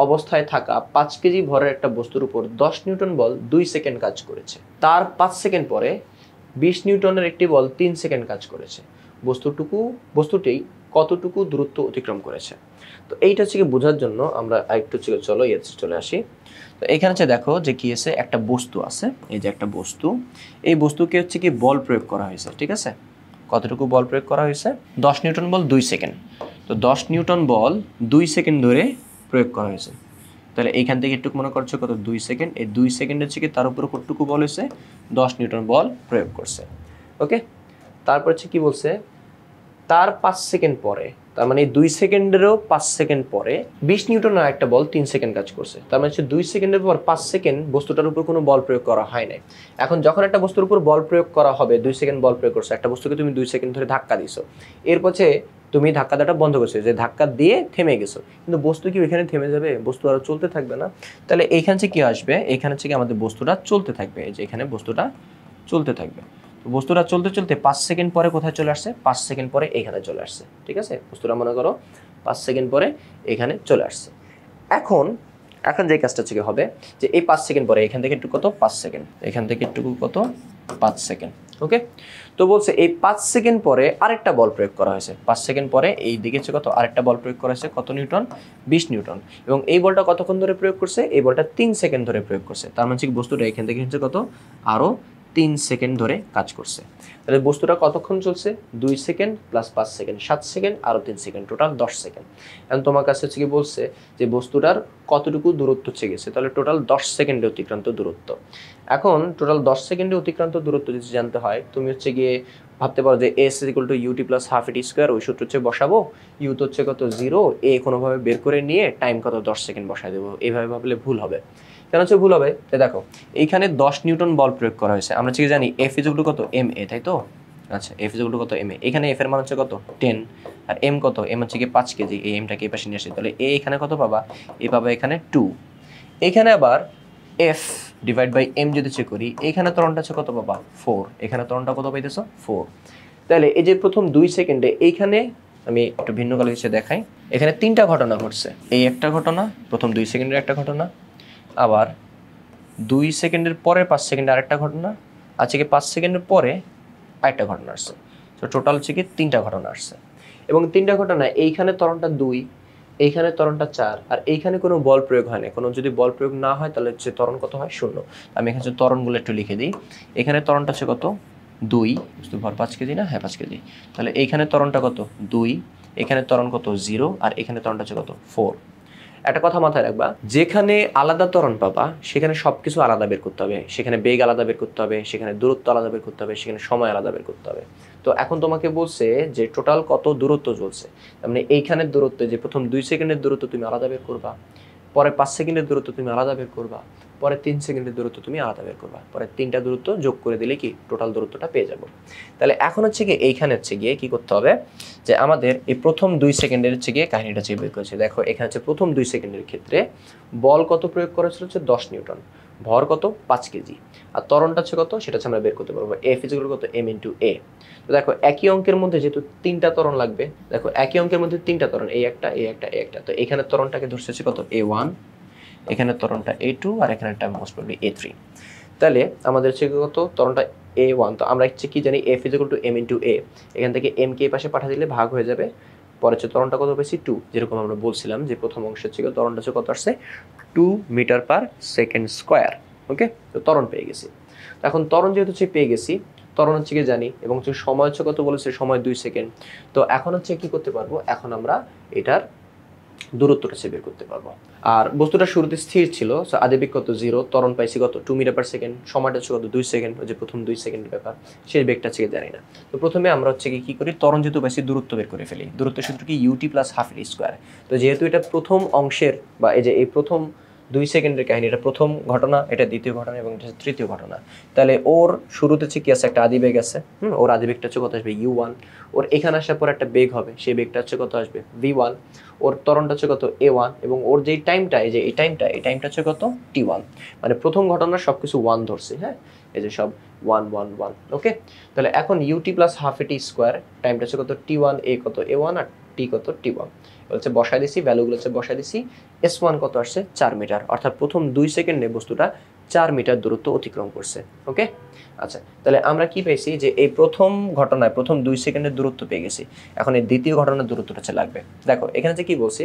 অবস্থায় থাকা 5 কেজি ভরের একটা বস্তুর উপর 10 নিউটন বল 2 সেকেন্ড কাজ করেছে। তার 5 সেকেন্ড পরে 20 নিউটনের একটি বল 3 সেকেন্ড কাজ করেছে। বস্তুটি কতটুকু দূরত্ব অতিক্রম করেছে। তো এইটা হচ্ছে কি বোঝার জন্য আমরা একটু চলো চলে আসি। তো এখানে হচ্ছে দেখো যে কি আছে, একটা বস্তু আছে, এই যে একটা বস্তু, এই বস্তুকে হচ্ছে কি বল প্রয়োগ করা হয়েছে, ঠিক আছে। কতটুকু বল প্রয়োগ করা হয়েছে? 10 নিউটন বল 2 সেকেন্ড। তো 10 নিউটন বল 2 সেকেন্ড ধরে প্রয়োগ করা হয়েছে। তাহলে এইখান থেকে একটু মনে করছো কত, 2 সেকেন্ড। এই 2 সেকেন্ড হচ্ছে কি তার উপর কতটুকু বল হয়েছে? 10 নিউটন বল প্রয়োগ করছে। ওকে, তারপর হচ্ছে কি বলছে, তার 5 সেকেন্ড পরে, তার মানে 2 সেকেন্ডেরও 5 সেকেন্ড পরে 20 নিউটন আর একটা বল 3 সেকেন্ড কাজ করছে। তার মানে হচ্ছে 2 সেকেন্ডের পর 5 সেকেন্ড বস্তুটার উপর কোনো বল প্রয়োগ করা হয় নাই। এখন যখন একটা বস্তুর উপর বল প্রয়োগ করা হবে, 2 সেকেন্ড বল প্রয়োগ করছে, একটা বস্তুকে তুমি 2 সেকেন্ড ধরে ধাক্কা দিছো, এরপর তুমি ধাক্কা দেওয়াটা বন্ধ করছো, যে ধাক্কা দিয়ে থেমে গেছো, কিন্তু বস্তু কি ওইখানে থেমে যাবে? বস্তু আরো চলতে থাকবে না? তাহলে এইখানে কি আসবে, এইখানে হচ্ছে কি আমাদের বস্তুটা চলতে থাকবে, এই যে এখানে বস্তুটা চলতে থাকবে। বস্তুটা চলতে চলতে 5 সেকেন্ড পরে কোথায় চলে আসছে? 5 সেকেন্ড পরে এখানে চলে আসছে, ঠিক আছে। বস্তুটা মনে করো 5 সেকেন্ড পরে এখানে চলে আসছে। এখন যে কাজটা থেকে হবে যে এই 5 সেকেন্ড পরে এখান থেকে একটু কত, 5 সেকেন্ড, এখান থেকে একটু কত, 5 সেকেন্ড। ওকে, তো বলছে এই 5 সেকেন্ড পরে আরেকটা বল প্রয়োগ করা হয়েছে। 5 সেকেন্ড পরে এই দিকে হচ্ছে কত, আরেকটা বল প্রয়োগ করা হয়েছে, কত নিউটন? 20 নিউটন। এবং এই বলটা কতক্ষণ ধরে প্রয়োগ করছে? এই বলটা 3 সেকেন্ড ধরে প্রয়োগ করছে। তার মানে বস্তুটা এখান থেকে হচ্ছে কত, আরো 3 সেকেন্ড ধরে কাজ করছে। তাহলে বস্তুটা কতক্ষণ চলছে? 2 সেকেন্ড প্লাস 5 সেকেন্ড, 7 সেকেন্ড, আরো 3 সেকেন্ড, টোটাল 10 সেকেন্ড। এখন তোমার কাছে হচ্ছে কি বলছে যে বস্তুটার কতটুকু দূরত্ব হচ্ছে গেছে, তাহলে টোটাল 10 সেকেন্ডে অতিক্রান্ত দূরত্ব। এখন টোটাল 10 সেকেন্ডে অতিক্রান্ত দূরত্ব যদি জানতে হয়, তুমি হচ্ছে গিয়ে ভাবতে পারো যে s = ut + ½ at স্কয়ার, ওই সূত্র হচ্ছে বসাবো, u তো হচ্ছে কত 0, a কোনোভাবে বের করে নিয়ে টাইম কত 10 সেকেন্ড বসায় দেবো। এইভাবে ভাবলে ভুল হবে। কেন হচ্ছে ভুল হবে? তাই দেখো এইখানে 10 নিউটন বল প্রয়োগ করা হয়েছে, আমরা ঠিক জানি F = কত, ma, তাই তো। আচ্ছা, F = কত, ma, এখানে F এর মান হচ্ছে কত, 10, আর m কত, m হচ্ছে কি 5 কেজি, এই mটাকে এই পাশে নিয়ে আসি, তাহলে a এখানে কত পাবা, a পাবা এখানে 2। এখানে আবার F / m যদি চেক করি, এখানে ত্বরণটা হচ্ছে কত পাবা, 4, এখানে ত্বরণটা কত পাইতেছো, 4। তাহলে এই যে প্রথম 2 সেকেন্ডে এইখানে আমি একটু ভিন্ন কালো হিসেবে দেখাই, এখানে 3টা ঘটনা ঘটছে। এই একটা ঘটনা, প্রথম 2 সেকেন্ডের একটা ঘটনা, আবার 2 সেকেন্ডের পরে 5 সেকেন্ডে আরেকটা ঘটনা, আজকে কি 5 সেকেন্ডের পরে আরেকটা ঘটনা আসছে। তো টোটাল হচ্ছে কি 3টা ঘটনা আসছে। এবং 3টা ঘটনা, এইখানে ত্বরণটা 2, এইখানে ত্বরণটা 4, আর এইখানে কোনো বল প্রয়োগ হয় না। কোনো যদি বল প্রয়োগ না হয় তাহলে হচ্ছে ত্বরণ কত হয়, 0। আমি এখানে ত্বরণগুলো একটু লিখে দিই। এখানে ত্বরণটা হচ্ছে কত, 2, বুঝতে ভর 5 কেজি না, হ্যাঁ 5 কেজি। তাহলে এইখানে ত্বরণটা কত, 2, এখানে ত্বরণ কত, 0, আর এখানে ত্বরণটা হচ্ছে কত, 4। একটা কথা মাথায় রাখবা, যেখানে আলাদা ত্বরণ পাবা সেখানে সবকিছু আলাদা বের করতে হবে, সেখানে বেগ আলাদা বের করতে হবে, সেখানে দূরত্ব আলাদা বের করতে হবে, সেখানে সময় আলাদা বের করতে হবে। তো এখন তোমাকে বলছে যে টোটাল কত দূরত্ব চলছে, তার মানে এইখানের দূরত্ব, যে প্রথম 2 সেকেন্ডের দূরত্ব তুমি আলাদা বের করবা, পরে 5 সেকেন্ডের দূরত্ব তুমি আলাদা বের করবা, পরে 3 সেকেন্ডের দূরত্ব তুমি আলাদা বের করবা, পরে 3টা দূরত্ব যোগ করে দিলে কি টোটাল দূরত্বটা পেয়ে যাব। তাহলে এখন হচ্ছে গিয়ে এইখানে হচ্ছে গিয়ে কি করতে হবে, যে আমাদের এই প্রথম 2 সেকেন্ডের হচ্ছে গিয়ে কাহিনীটা হচ্ছে বের করেছে। দেখো এখানে হচ্ছে প্রথম 2 সেকেন্ডের ক্ষেত্রে বল কত প্রয়োগ করা হচ্ছে 10 নিউটন, ভর কত 5 কেজি, আর ত্বরণটা হচ্ছে কত সেটা হচ্ছে আমরা বের করতে পারবো, F = কত, m × a। তো দেখো একই অঙ্কের মধ্যে যেহেতু 3টা ত্বরণ লাগবে, দেখো একই অঙ্কের মধ্যে 3টা ত্বরণ, এই একটা, এই একটা, এই একটা, তো এখানে ত্বরণটাকে ধরছে হচ্ছে কত, a1, এখানে ত্বরণটা a2, আর এখানে একটা মোস্ট প্রবাবলি a3। তাহলে আমাদের হচ্ছে কত, ত্বরণটা a1, তো আমরা হচ্ছে কি জানি, F = m × a, এখান থেকে m কে এই পাশে পাঠিয়ে দিলে ভাগ হয়ে যাবে। পরে হচ্ছে ত্বরণটা কত পেয়েছি, 2, যেরকম আমরা বলছিলাম যে প্রথম অংশের ছিল ত্বরণটা হচ্ছে কত আসছে, 2 মিটার/সেকেন্ড স্কয়ার। ওকে, তো ত্বরণ পেয়ে গেছি। তো এখন ত্বরণ যেহেতু হচ্ছে পেয়ে গেছি, ত্বরণ হচ্ছে কি জানি, এবং হচ্ছে সময় হচ্ছে কত বলেছে, সময় 2 সেকেন্ড। তো এখন হচ্ছে কি করতে পারবো, এখন আমরা এটার দূরত্বটা বের করতে পারবো। আর বস্তুটা শুরুতে স্থির ছিল, সো আদিবেগ কত, 0, ত্বরণ পাইছি কত, 2 মিটার/সেকেন্ড, সময়টা হচ্ছে কত, 2 সেকেন্ড, ওই যে প্রথম 2 সেকেন্ডের ব্যাপার, সেই বেগটা হচ্ছে জানি না। তো প্রথমে আমরা হচ্ছে কি করি, ত্বরণ যেহেতু পাইছি দূরত্ব বের করে ফেলি। দূরত্বের সূত্র কি, ut + ½ at স্কয়ার। তো যেহেতু এটা প্রথম অংশের, বা এই যে এই প্রথম 2 সেকেন্ডের কাহিনী, এটা প্রথম ঘটনা, এটা দ্বিতীয় ঘটনা, এবং এটা তৃতীয় ঘটনা। তাহলে ওর শুরুতে হচ্ছে কি আছে, একটা আদিবেগ আছে, ওর আদিবেগটা হচ্ছে কত আসবে, u1, ওর এখানে আসার পর একটা বেগ হবে, সেই বেগটা হচ্ছে কত আসবে, v1, ওর ত্বরণটা হচ্ছে কত, a1, এবং ওর যেই টাইমটা, এই যে এই টাইমটা হচ্ছে কত, t1। মানে প্রথম ঘটনার সবকিছু 1 ধরছে, হ্যাঁ, এই যে সব 1 1 1। ওকে, তাহলে এখন ut + ½ at স্কয়ার, টাইমটা হচ্ছে কত, t1, a কত, a1, আর t কত, t1 হচ্ছে বসায় দিছি, ভ্যালুগুলো হচ্ছে বসায় দিছি। s1 কত আসছে, 4 মিটার, অর্থাৎ প্রথম 2 সেকেন্ডে বস্তুটা 4 মিটার দূরত্ব অতিক্রম করছে। ওকে, আচ্ছা, তাহলে আমরা কি পেয়েছি যে এই প্রথম ঘটনায় প্রথম 2 সেকেন্ডের দূরত্ব পেয়ে গেছি। এখন এই দ্বিতীয় ঘটনার দূরত্বটা হচ্ছে লাগবে। দেখো এখানে যে কি বলছি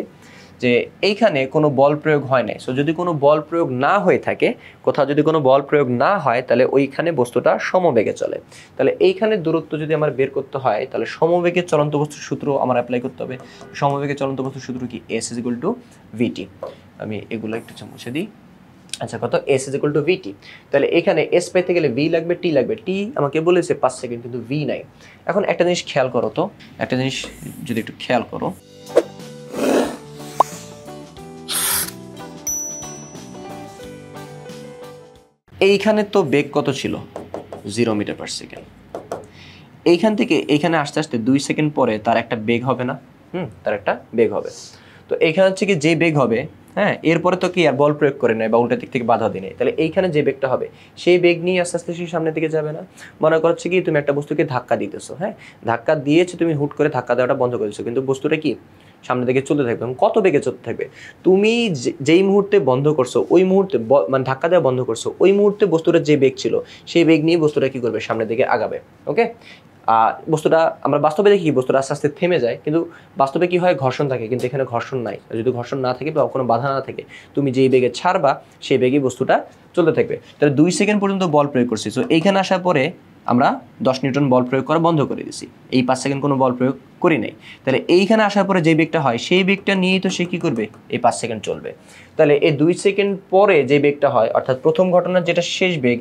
যে এইখানে কোনো বল প্রয়োগ হয় নাই। সো যদি কোনো বল প্রয়োগ না হয়ে থাকে, কোথাও যদি কোনো বল প্রয়োগ না হয়, তাহলে ওইখানে বস্তুটা সমবেগে চলে। তাহলে এইখানে দূরত্ব যদি আমার বের করতে হয়, তাহলে সমবেগে চলন্ত বস্তুর সূত্র আমার অ্যাপ্লাই করতে হবে। সমবেগে চলন্ত বস্তুর সূত্র কি? S = VT। আমি এগুলো একটু মুছে দিই। আচ্ছা, কত? S = VT। তাহলে এখানে S পেতে গেলে V লাগবে, T লাগবে। T আমাকে বলেছে 5 সেকেন্ড, কিন্তু V নাই। এখন একটা জিনিস খেয়াল করো তো, একটা জিনিস যদি একটু খেয়াল করো, এইখানে তো বেগ কত ছিল? 0 মিটার পার সেকেন্ড। এইখান থেকে এইখানে আস্তে আস্তে 2 সেকেন্ড পরে তার একটা বেগ হবে না? তার একটা বেগ হবে। তো এইখানে হচ্ছে কি যে বেগ হবে, হ্যাঁ, এরপরে তো কি আর বল প্রয়োগ করে নেয় বা উল্টা দিক থেকে বাধা দিয়ে নেয়, তাহলে এইখানে যে বেগটা হবে সেই বেগ নিয়ে আস্তে আস্তে সেই সামনের দিকে যাবে না? মনে করছে কি তুমি একটা বস্তুকে ধাক্কা দিতেছো, হ্যাঁ, ধাক্কা দিয়েছো, তুমি হুট করে ধাক্কা দেওয়াটা বন্ধ করেছো, কিন্তু বস্তুটা কি সামনের দিকে চলতে থাকবে। কত বেগে চলতে থাকবে? তুমি যেই মুহূর্তে বন্ধ করছো, ওই মুহূর্তে মানে ধাক্কা দেওয়া বন্ধ করছো, ওই মুহূর্তে বস্তুটার যে বেগ ছিল সেই বেগ নিয়ে বস্তুটা কি করবে? সামনের দিকে আগাবে। ওকে, বস্তুটা আমরা বাস্তবে দেখি বস্তুটা আস্তে আস্তে থেমে যায়, কিন্তু বাস্তবে কি হয়? ঘর্ষণ থাকে, কিন্তু এখানে ঘর্ষণ নাই। যদি ঘর্ষণ না থাকে বা কোনো বাধা না থাকে, তুমি যেই বেগে ছাড়বা সেই বেগে বস্তুটা চলতে থাকবে। তাহলে 2 সেকেন্ড পর্যন্ত বল প্রয়োগ করছি। সো এইখানে আসার পরে আমরা 10 নিউটন বল প্রয়োগ করা বন্ধ করে দিছি, এই 5 সেকেন্ড কোনো বল প্রয়োগ করি নাই। তাহলে এইখানে আসার পরে যে বেগটা হয় সেই বেগটা নিয়েই তো সে কী করবে? এই 5 সেকেন্ড চলবে। তাহলে এই 2 সেকেন্ড পরে যে বেগটা হয়, অর্থাৎ প্রথম ঘটনার যেটা শেষ বেগ,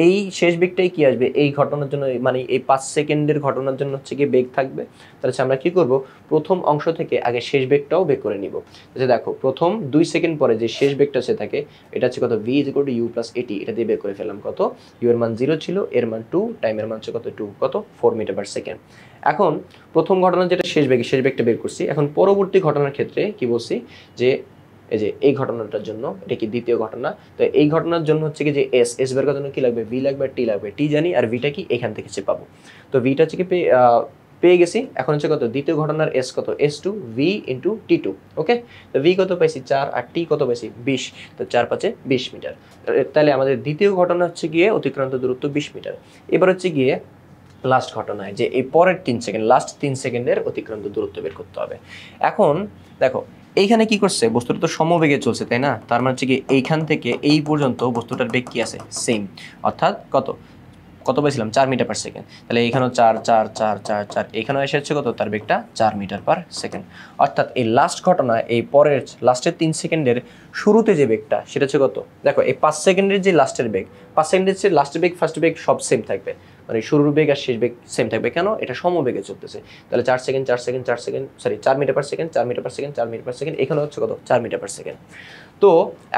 এই শেষ বেগটাই কি আসবে এই ঘটনার জন্য, মানে এই 5 সেকেন্ডের ঘটনার জন্য হচ্ছে গিয়ে বেগ থাকবে। তাহলে আমরা কি করব? প্রথম অংশ থেকে আগে শেষ বেগটাও বের করে নিব। যে দেখো প্রথম 2 সেকেন্ড পরে যে শেষ বেগটা সে থাকে, এটা হচ্ছে কত? V = U + AT। এটা দিয়ে বের করে ফেললাম। কত? U এর মান 0 ছিল, এর মান 2, টাইমের মান হচ্ছে কত? 2, কত? 4 মিটার পার সেকেন্ড। এখন প্রথম ঘটনার যেটা শেষ বেগটা বের করছি। এখন পরবর্তী ঘটনার ক্ষেত্রে কি বলছি যে এই যে এই ঘটনাটার জন্য, এটা কি দ্বিতীয় ঘটনা, তো এই ঘটনার জন্য হচ্ছে কি যে S বের করার জন্য কি লাগবে? V লাগবে আর T লাগবে। T জানি, আর Vটা কি এখান থেকে সে পাবো। তো Vটা হচ্ছে কি পেয়ে গেছি। এখন হচ্ছে কত? দ্বিতীয় ঘটনার S কত? S2 V × T2। ওকে, তো V কত পাইছি? 4, আর T কত পাইছি? 20। তো 4 5 20 মিটার। তাহলে আমাদের দ্বিতীয় ঘটনা হচ্ছে গিয়ে অতিক্রান্ত দূরত্ব 20 মিটার। এবার হচ্ছে গিয়ে লাস্ট ঘটনায় যে এই পরের 3 সেকেন্ড, লাস্ট 3 সেকেন্ডের অতিক্রান্ত দূরত্ব বের করতে হবে। এখন দেখো এইখানে কি করছে? বস্তুটা তো সমবেগে চলছে, তাই না? তার মানে হচ্ছে কি এইখান থেকে এই পর্যন্ত বস্তুটার বেগ কি আছে? সেম। অর্থাৎ কত কত পাইছিলাম? 4 মিটার পার সেকেন্ড। তাহলে এখানেও 4 4 4 4 4, এখানেও এসে হচ্ছে কত? তার বেগটা 4 মিটার পার সেকেন্ড। অর্থাৎ এই লাস্ট ঘটনা, এই পরের লাস্টের 3 সেকেন্ডের শুরুতে যে বেগটা সেটা হচ্ছে কত? দেখো এই 5 সেকেন্ডের যে লাস্টের বেগ, 5 সেকেন্ডের যে লাস্টের বেগ, ফার্স্ট বেগ সব সেম থাকবে, মানে শুরুর বেগ আর শেষ বেগ সেম থাকবে। কেন? এটা সমবেগে চলতেছে। তাহলে 4 second 4 second 4 second, sorry 4 metre per second 4 metre per second 4 metre per second, এখানে হচ্ছে কত? 4 মিটার পার সেকেন্ড। তো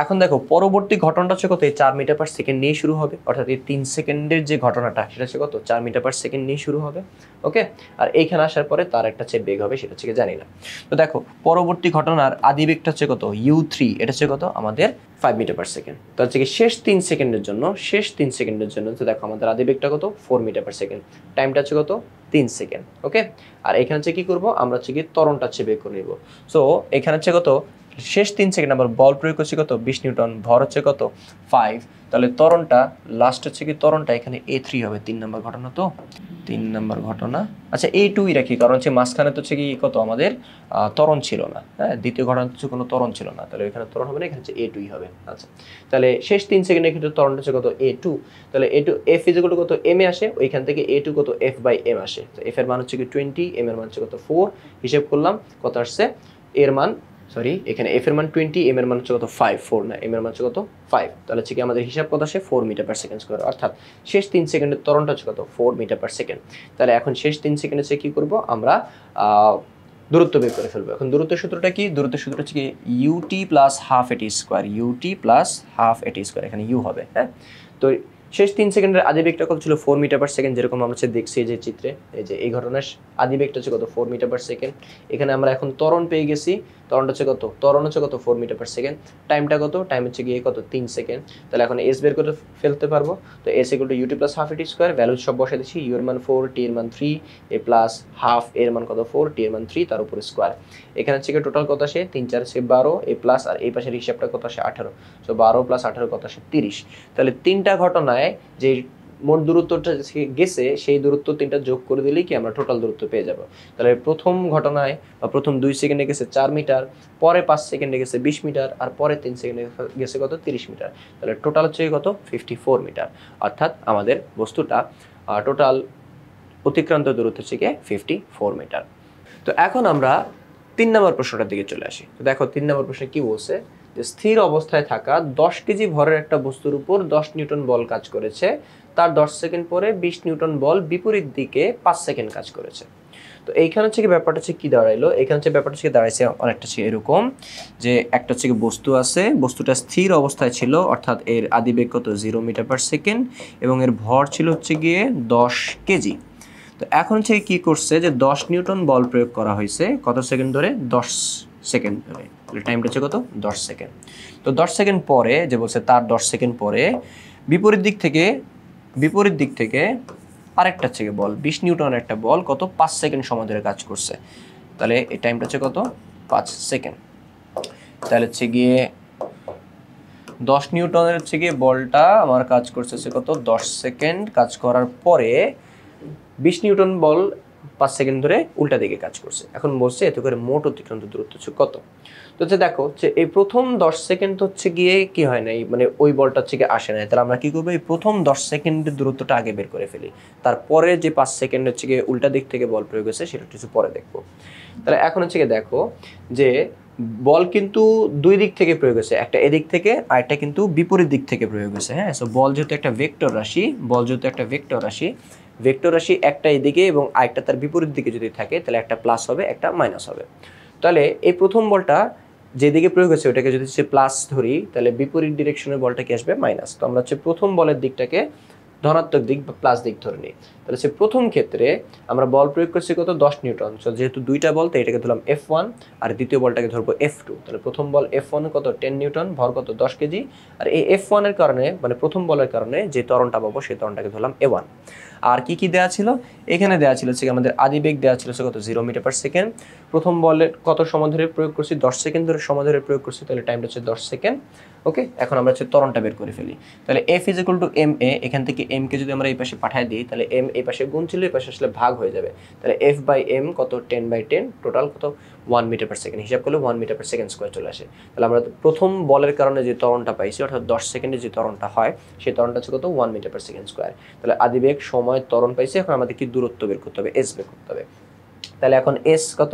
এখন দেখো পরবর্তী ঘটনাটা হচ্ছে কত? এই 4 মিটার পার সেকেন্ড নিয়ে শুরু হবে। অর্থাৎ এই 3 সেকেন্ডের যে ঘটনাটা সেটা হচ্ছে কত? 4 মিটার পার সেকেন্ড নিয়ে শুরু হবে। ওকে, আর এইখানে আসার পরে তার একটা হচ্ছে বেগ হবে, সেটা হচ্ছে জানি না। তো দেখো পরবর্তী ঘটনার আদি বেগটা হচ্ছে কত? U3, এটা হচ্ছে কত? আমাদের 5 মিটার পার সেকেন্ড। তো হচ্ছে কি শেষ 3 সেকেন্ডের জন্য তো দেখো আমাদের আদি বেগটা কত? 4 মিটার পার সেকেন্ড। টাইমটা হচ্ছে কত? 3 সেকেন্ড। ওকে, আর এখানে হচ্ছে কি করবো? আমরা হচ্ছে কি ত্বরণটা হচ্ছে বের করে নিব। সো এখানে হচ্ছে কত? শেষ 3 সেকেন্ড আবার বল প্রয়োগ করছি কত? 20 নিউটন, ভর হচ্ছে কত? 5। তাহলে ত্বরণটা লাস্ট হচ্ছে কি ত্বরণটা এখানে A3 হবে। 3 নম্বর ঘটনা, তো 3 নম্বর ঘটনা। আচ্ছা A2ই রাখি, কারণ হচ্ছে মাঝখানে তো হচ্ছে কি কত আমাদের ত্বরণ ছিল না, হ্যাঁ, দ্বিতীয় ঘটনা হচ্ছে কোনো ত্বরণ ছিল না, তাহলে এখানে ত্বরণ হবে না, এখানে হচ্ছে A2ই হবে। আচ্ছা, তাহলে শেষ 3 সেকেন্ডে কিন্তু ত্বরণটা হচ্ছে কত? A2। তাহলে A2 F = কত? M এ আসে, ওইখান থেকে A2 কত? F/m আসে। তো F এর মান হচ্ছে কি 20, M এর মান হচ্ছে কত? 4। হিসেব করলাম কত আসছে এর মান, সরি এখানে F এর মান 20, M এর মান হচ্ছে কত? 5, 4 না, M এর মান হচ্ছে কত? 5। তাহলে হচ্ছে কি আমাদের হিসাব কত আসে? 4 মিটার পার সেকেন্ড স্কয়ার। অর্থাৎ শেষ 3 সেকেন্ডের ত্বরণটা হচ্ছে কত? 4 মিটার পার সেকেন্ড। তাহলে এখন শেষ 3 সেকেন্ডে হচ্ছে কি করব? আমরা দূরত্ব বের করে ফেলবো। এখন দূরত্বের সূত্রটা কি? দূরত্বের সূত্র হচ্ছে কি UT + half AT square, UT + half AT square, এখানে U হবে। হ্যাঁ, তো শেষ 3 সেকেন্ডের আদি বেগটা কত ছিল? 4 মিটার পার সেকেন্ড, যেরকম আমরা দেখছি যে চিত্রে, এই যে এই ঘটনার আদি বেগটা হচ্ছে কত? 4 মিটার পার সেকেন্ড। এখানে আমরা এখন ত্বরণ পেয়ে গেছি ত্বরণটা হচ্ছে কত, ত্বরণ হচ্ছে কত 4 মিটার পার সেকেন্ড, টাইমটা কত, টাইম হচ্ছে গিয়ে কত 3 সেকেন্ড। তাহলে এখন এস বের করে ফেলতে পারবো। তো s equal to u t plus half a t square, value সব বসাই দিচ্ছি, ইউ এর মান 4, টি এর মান 3, এ প্লাস হাফ এর মান কত 4, টি এর মান 3, তার উপরে স্কোয়ার। এখানে হচ্ছে টোটাল কত আসে 3 4 12, এ প্লাস আর এই পাশের হিসাবটা কত আসে 18, সো 12 প্লাস 18 কত আসে 30। তাহলে তিনটা ঘটনায় যে মোট দূরত্বটা গেছে সেই দূরত্ব তিনটা যোগ করে দিলেই কি আমরা টোটাল দূরত্ব পেয়ে যাব। তাহলে প্রথম ঘটনায় বা প্রথম 2 সেকেন্ডে গেছে 4 মিটার, পরে 5 সেকেন্ডে গেছে 20 মিটার, আর পরে 3 সেকেন্ডে গেছে কত 30 মিটার। তাহলে টোটাল হচ্ছে কত 54 মিটার। অর্থাৎ আমাদের বস্তুটা টোটাল অতিক্রান্ত দূরত্ব হচ্ছে গিয়ে 54 মিটার। তো এখন আমরা 3 নম্বর প্রশ্নটার দিকে চলে আসি। তো দেখো 3 নম্বর প্রশ্নে কি বলছে, যে স্থির অবস্থায় থাকা 10 কেজি ভরের একটা বস্তুর উপর 10 নিউটন বল কাজ করেছে, তার 10 সেকেন্ড পরে 20 নিউটন বল বিপরীত দিকে 5 সেকেন্ড কাজ করেছে। তো এইখানে হচ্ছে কি ব্যাপারটা হচ্ছে কি দাঁড়াইলো, এখানে হচ্ছে ব্যাপারটা হচ্ছে দাঁড়াইছে অনেকটা হচ্ছে এরকম, যে একটা হচ্ছে বস্তু আছে, বস্তুটা স্থির অবস্থায় ছিল, অর্থাৎ এর আদিবেগ কত 0 মিটার পার সেকেন্ড এবং এর ভর ছিল হচ্ছে গিয়ে 10 কেজি। তো এখন হচ্ছে কি করছে, যে 10 নিউটন বল প্রয়োগ করা হয়েছে কত সেকেন্ড ধরে, 10 সেকেন্ড ধরে। তাহলে টাইমটা হচ্ছে কত 10 সেকেন্ড। তো 10 সেকেন্ড পরে যে বলছে তার 10 সেকেন্ড পরে বিপরীত দিক থেকে আরেকটা হচ্ছে বল 20 নিউটন একটা বল কত 5 সেকেন্ড সময় ধরে কাজ করছে। তাহলে এই টাইমটা হচ্ছে কত 5 সেকেন্ড। তাহলে হচ্ছে গিয়ে 10 নিউটনের হচ্ছে গিয়ে বলটা আমার কাজ করছে কত 10 সেকেন্ড, কাজ করার পরে 20 নিউটন বল 5 সেকেন্ড ধরে উল্টা দিকে কাজ করছে। এখন বলছে এতে করে মোট অতিক্রান্ত দূরত্ব হচ্ছে কত। তো হচ্ছে দেখো যে এই প্রথম 10 সেকেন্ড হচ্ছে গিয়ে কি হয় নাই, মানে ওই বলটা হচ্ছে গিয়ে আসে নাই, তাহলে আমরা কি করবো, এই প্রথম 10 সেকেন্ডের দূরত্বটা আগে বের করে ফেলি, তারপরে যে 5 সেকেন্ড হচ্ছে গিয়ে উল্টা দিক থেকে বল প্রয়োগ হয়েছে সেটা কিছু পরে দেখবো। তাহলে এখন হচ্ছে গিয়ে দেখো যে বল কিন্তু দুই দিক থেকে প্রয়োগ হয়েছে, একটা এদিক থেকে আর একটা কিন্তু বিপরীত দিক থেকে প্রয়োগ হয়েছে। হ্যাঁ, সো বল যেহেতু একটা ভেক্টর রাশি, ভেক্টর রাশি একটা এদিকে এবং আরেকটা তার বিপরীত দিকে যদি থাকে তাহলে একটা প্লাস হবে একটা মাইনাস হবে। তাহলে এই প্রথম বলটা যেদিকে প্রয়োগ হয়েছে ওটাকে যদি হচ্ছে প্লাস ধরি, তাহলে বিপরীত ডিরেকশনের বলটা কি আসবে মাইনাস। তো আমরা হচ্ছে প্রথম বলের দিকটাকে ধনাত্মক দিক বা প্লাস দিক ধরে নিই। তাহলে সে প্রথম ক্ষেত্রে আমরা বল প্রয়োগ করছি কত 10 নিউটন। সো যেহেতু দুইটা বল, তো এটাকে ধরলাম F1 আর দ্বিতীয় বলটাকে ধরবো F2। তাহলে প্রথম বল F1 কত 10 নিউটন, ভর কত 10 কেজি, আর এই F1 এর কারণে মানে প্রথম বলের কারণে যে ত্বরণটা পাবো সেই ত্বরণটাকে ধরলাম A1। আর কি কি দেওয়া ছিল, এখানে দেওয়া ছিল হচ্ছে আমাদের আদিবেগ দেওয়া ছিল কত 0 মিটার পার সেকেন্ড, প্রথম বলের কত সময় ধরে প্রয়োগ করছি 10 সেকেন্ড ধরে সময় ধরে প্রয়োগ করছি, তাহলে টাইমটা হচ্ছে 10 সেকেন্ড। ওকে, এখন আমরা হচ্ছে ত্বরণটা বের করে ফেলি। তাহলে F is equal to ma, এখান থেকে m কে যদি আমরা এই পাশে পাঠিয়ে দিই তাহলে m এই পাশে গুণ ছিল এই পাশে আসলে ভাগ হয়ে যাবে। তাহলে F বাই m কত 10/10, টোটাল কত 1 মিটার পার সেকেন্ড, হিসাব করলে 1 মিটার পার সেকেন্ড স্কোয়ার চলে আসে। তাহলে আমরা প্রথম বলের কারণে যে ত্বরণটা পাইছি অর্থাৎ 10 সেকেন্ডে যে ত্বরণটা হয় সেই ত্বরণটা হচ্ছে কত 1 মিটার পার সেকেন্ড স্কোয়ার। তাহলে আদিবেগ সময় ত্বরণ পাইছি, এখন আমাদের কি দূরত্ব বের করতে হবে, s বের করতে হবে। তাহলে এখন s কত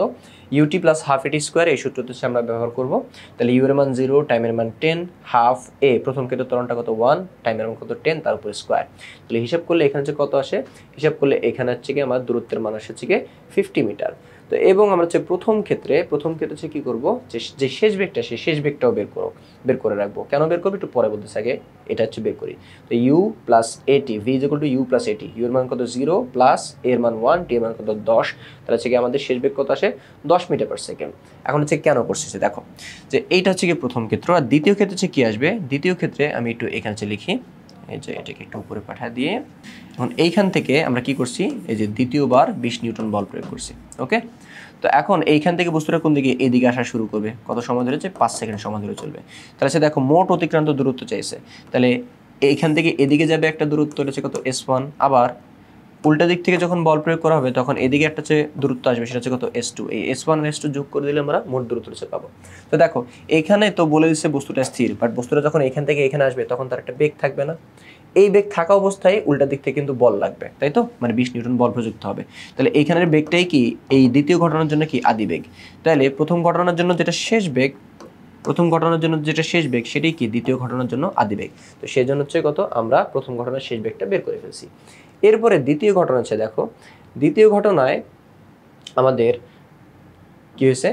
ut plus half a t square, এই সূত্রটা হচ্ছে আমরা ব্যবহার করব। তাহলে u এর মান 0, টাইমের মান 10, হাফ a প্রথম ক্ষেত্রে ত্বরণটা কত 1, টাইমের মান কত 10, তার উপর স্কোয়ার। তাহলে হিসাব করলে এখানে হচ্ছে কত আসে, হিসাব করলে এখানে হচ্ছে কি আমার দূরত্বের মান আসছে কি 50 মিটার। তো এবং আমরা হচ্ছে প্রথম ক্ষেত্রে হচ্ছে কি করব, যে শেষ বেগটা সেই শেষ বেগটাও বের করে রাখবো। কেন বের করবো একটু পরে বলতেছি, আগে এটা হচ্ছে বের করি। তো u প্লাস এটি, v is equal to u plus এটি, u এর মান কত 0 প্লাস a এর মান 1, t এর মান কত 10, তাহলে হচ্ছে কি আমাদের শেষ বেগ কত আসে 10 মিটার পার সেকেন্ড। এখন হচ্ছে কেন করছে দেখো, যে এইটা হচ্ছে কি প্রথম ক্ষেত্র, আর দ্বিতীয় ক্ষেত্রে হচ্ছে কি আসবে, দ্বিতীয় ক্ষেত্রে আমি একটু এখানে লিখি, এই যে এটাকে একটু উপরে পাঠিয়ে দিয়ে এখন এইখান থেকে আমরা কি করছি, এই যে দ্বিতীয়বার 20 নিউটন বল প্রয়োগ করছি। ওকে, তো এখন এইখান থেকে বস্তুটা কোন দিকে, এদিকে আসা শুরু করবে, কত সময় ধরে, 5 সেকেন্ড সময় ধরে চলবে। তাহলে সে দেখো মোট অতিক্রান্ত দূরত্ব চাইছে, তাহলে এইখান থেকে এদিকে যাবে একটা দূরত্ব হচ্ছে কত S1, আবার উল্টা দিক থেকে যখন বল প্রয়োগ করা হবে তখন এদিকে একটা হচ্ছে দূরত্ব আসবে, সেটা হচ্ছে কত S2। এই S1 আর S2 যোগ করে দিলে আমরা মোট দূরত্ব হচ্ছে পাবো। তো দেখো এইখানে তো বলে দিচ্ছে বস্তুটা স্থির, বাট বস্তুটা যখন এখান থেকে এখানে আসবে তখন তার একটা বেগ থাকবে না, এই বেগ থাকা অবস্থায় উল্টা দিক থেকে কিন্তু বল লাগবে, তাই তো, মানে 20 নিউটন বল প্রযুক্ত হবে। তাহলে এইখানের বেগটাই কি এই দ্বিতীয় ঘটনার জন্য কি আদিবেগ, তাহলে প্রথম ঘটনার জন্য যেটা শেষ বেগ, সেটাই কি দ্বিতীয় ঘটনার জন্য আদিবেগ। তো সেই জন্য হচ্ছে কত আমরা প্রথম ঘটনার শেষ বেগটা বের করে ফেলছি। এরপরে দ্বিতীয় ঘটনা হচ্ছে, দেখো দ্বিতীয় ঘটনায় আমাদের কি হয়েছে,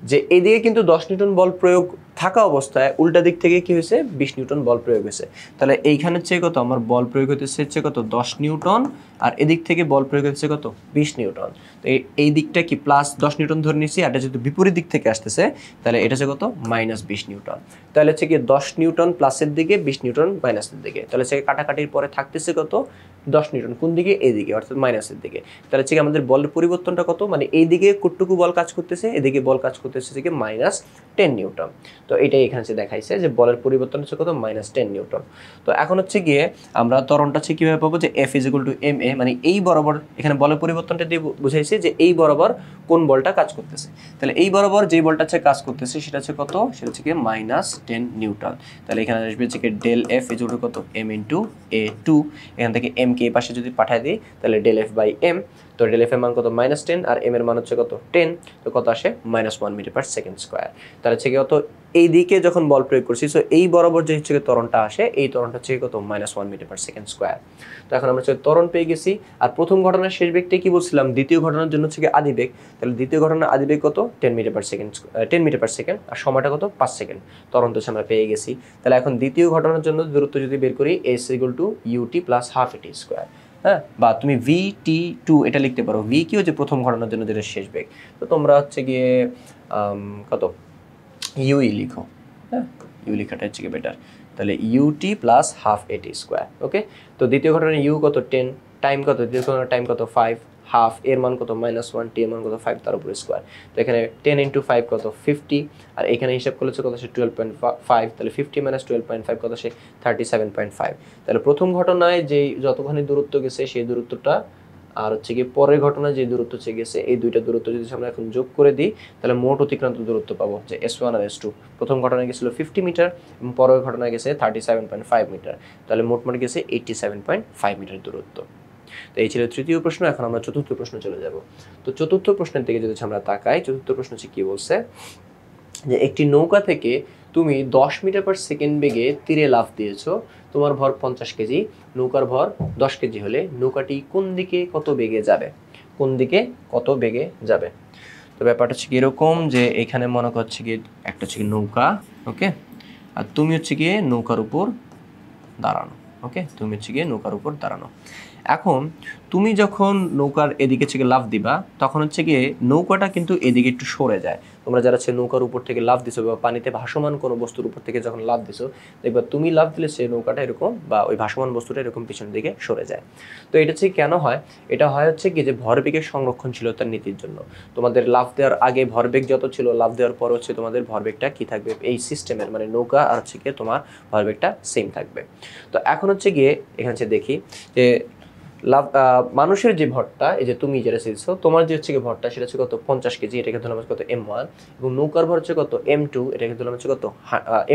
যে এদিকে কিন্তু 10 নিউটন বল প্রয়োগ থাকা অবস্থায় উল্টা দিক থেকে কি হয়েছে 20 নিউটন বল প্রয়োগ হয়েছে। তাহলে এইখানে হচ্ছে কত আমার বল প্রয়োগ হচ্ছে কত 10 নিউটন, আর এদিক থেকে বল প্রয়োগ হচ্ছে কত 20 নিউটন। তো এই দিকটা কি প্লাস 10 নিউটন ধরে নিচ্ছি, আর এটা যদি বিপরীত দিক থেকে আসতেছে তাহলে এটা হচ্ছে কত মাইনাস 20 নিউটন। তাহলে হচ্ছে কি 10 নিউটন প্লাসের দিকে 20 নিউটন মাইনাসের দিকে, তাহলে হচ্ছে কাটাকাটির পরে থাকতেছে কত 10 নিউটন কোন দিকে এইদিকে অর্থাৎ মাইনাসের দিকে। তাহলে হচ্ছে আমাদের বলের পরিবর্তনটা কত মানে এইদিকে কতটুকু বল কাজ করতেছে, এদিকে বল কাজ করতেছে থেকে -10 নিউটন। তো এটাই এখানে হচ্ছে দেখাইছে যে বলের পরিবর্তন হচ্ছে কত -10 নিউটন। তো এখন হচ্ছে গিয়ে আমরা ত্বরণটা হচ্ছে কিভাবে পাবো যে F = ma, মানে এই বরাবর এখানে বলের পরিবর্তনটা দিয়ে বুঝাইছে যে এই বরাবর কোন বলটা কাজ করতেছে। তাহলে এই বরাবর যে বলটা হচ্ছে কাজ করতেছে সেটা হচ্ছে কত, সেটা হচ্ছে কি -10 নিউটন। তাহলে এখানে আসবে হচ্ছে কি del F = কত m × a2, এখান থেকে m কে এই পাশে যদি পাঠিয়ে দিই তাহলে del F / m, তো del F এর মান কত -10 আর m এর মান হচ্ছে কত 10, তো কত আসে -1 m/s²। তাহলে হচ্ছে কি কত এই দিকে যখন বল প্রয়োগ করছি সো এই বরাবর যে হচ্ছে ত্বরণটা আসে এই ত্বরণটা হচ্ছে কত -1 m/s²। তো এখন আমরা হচ্ছে ত্বরণ পেয়ে গেছি। আর প্রথম ঘটনার শেষ বেগটাই কি বলছিলাম, দ্বিতীয় ঘটনার জন্য হচ্ছে আদি বেগ। তাহলে দ্বিতীয় ঘটনার আদি বেগ কত 10 m/s, আর সময়টা কত 5 সেকেন্ড। ত্বরণ তো আমরা পেয়ে গেছি। তাহলে এখন দ্বিতীয় ঘটনার জন্য দূরত্ব যদি বের করি s = ut + ½ at²। হ্যাঁ, বা তুমি vt2 এটা লিখতে পারো। v কি হচ্ছে প্রথম ঘটনার জন্য যেটা শেষ বেগ, তো তোমরা হচ্ছে গিয়ে কত ইউই লিখো। হ্যাঁ, ইউ লেখাটা হচ্ছে কি বেটার। তাহলে ut + ½ at²। ওকে, তো দ্বিতীয় ঘটনার ইউ কত 10, টাইম কত, দ্বিতীয় ঘটনার টাইম কত 5, হাফ এর মান কত -1, t এর মান কত 5 তার উপর স্কয়ার। তো এখানে 10 × 5 কত 50, আর এখানে হিসাব করলে কত সে 12.5, তাহলে 50 - 12.5 কত সে 37.5। তাহলে প্রথম ঘটনায় যেই যতখানি দূরত্ব গেছে সেই দূরত্বটা আর হচ্ছে কি পরের ঘটনায় যে দূরত্ব হচ্ছে গেছে এই দুইটা দূরত্ব যদি আমরা এখন যোগ করে দিই তাহলে মোট অতিক্রান্ত দূরত্ব পাবো যে s1 আর s2। প্রথম ঘটনায় গেছিল 50 মিটার এবং পরের ঘটনায় গেছে 37.5 মিটার, তাহলে মোট গেছে 87.5 মিটার দূরত্ব। তো এই ছিল তৃতীয় প্রশ্ন। এখন আমরা চতুর্থ প্রশ্ন চলে যাব। তো চতুর্থ প্রশ্নের দিকে যদি আমরা তাকাই, চতুর্থ প্রশ্ন হচ্ছে কি বলছে যে একটি নৌকা থেকে তুমি 10 মিটার/সেকেন্ড বেগে তীরে লাফ দিয়েছো, তোমার ভর 50 কেজি, নৌকার ভর 10 কেজি হলে নৌকাটি কোন দিকে কত বেগে যাবে, কোন দিকে কত বেগে যাবে। তো ব্যাপারটা হচ্ছে কি এরকম যে এখানে মনে করছে কি একটা হচ্ছে কি নৌকা, ওকে, আর তুমি হচ্ছে গিয়ে নৌকার উপর দাঁড়ানো। ওকে, তুমি হচ্ছে গিয়ে নৌকার উপর দাঁড়ানো। এখন তুমি যখন নৌকার এদিকে থেকে লাফ দিবা তখন হচ্ছে গিয়ে নৌকাটা কিন্তু এদিকে একটু সরে যায়। তোমরা যারা হচ্ছে নৌকার উপর থেকে লাফ দিছো বা পানিতে ভাসমান কোনো বস্তুর উপর থেকে যখন লাফ দিছো দেখবা তুমি লাফ দিলে সেই নৌকাটা এরকম বা ওই ভাসমান বস্তুটা এরকম পিছনের দিকে সরে যায়। তো এটা হচ্ছে কেন হয়, এটা হয় হচ্ছে কি যে ভরবেগের সংরক্ষণশীলতার নীতির জন্য। তোমাদের লাফ দেওয়ার আগে ভরবেগ যত ছিল লাফ দেওয়ার পর হচ্ছে তোমাদের ভরবেগটা কি থাকবে এই সিস্টেমের, মানে নৌকা আর হচ্ছে গিয়ে তোমার ভরবেগটা সেম থাকবে। তো এখন হচ্ছে গিয়ে এখানে দেখি যে মানুষের যে ভরটা এই যে তুমি যেটা চেয়েছো তোমার যে হচ্ছে ভরটা সেটা হচ্ছে কত 50 কেজি, এটাকে ধরলাম কত m1, এবং নৌকার ভর হচ্ছে কত m2, এটাকে ধরলাম হচ্ছে কত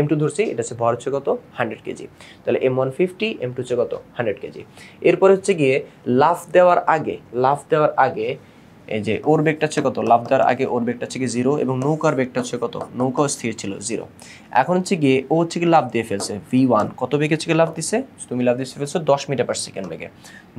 m2 ধরছি, এটা হচ্ছে ভর হচ্ছে কত 100 কেজি। তাহলে m1 50, m2 হচ্ছে কত 100 কেজি। এরপর হচ্ছে গিয়ে লাফ দেওয়ার আগে এই যে ওর বেগটা হচ্ছে কত, লাফ দেওয়ার আগে ওর বেগটা হচ্ছে কি 0 এবং নৌকার বেগটা হচ্ছে কত, নৌকা স্থির ছিল 0। এখন হচ্ছে গিয়ে ও হচ্ছে কি লাফ দিয়ে ফেলছে v1, কত বেগে হচ্ছে লাফ দিছে, তুমি লাফ দিয়ে ফেলছো 10 মিটার/সেকেন্ড বেগে,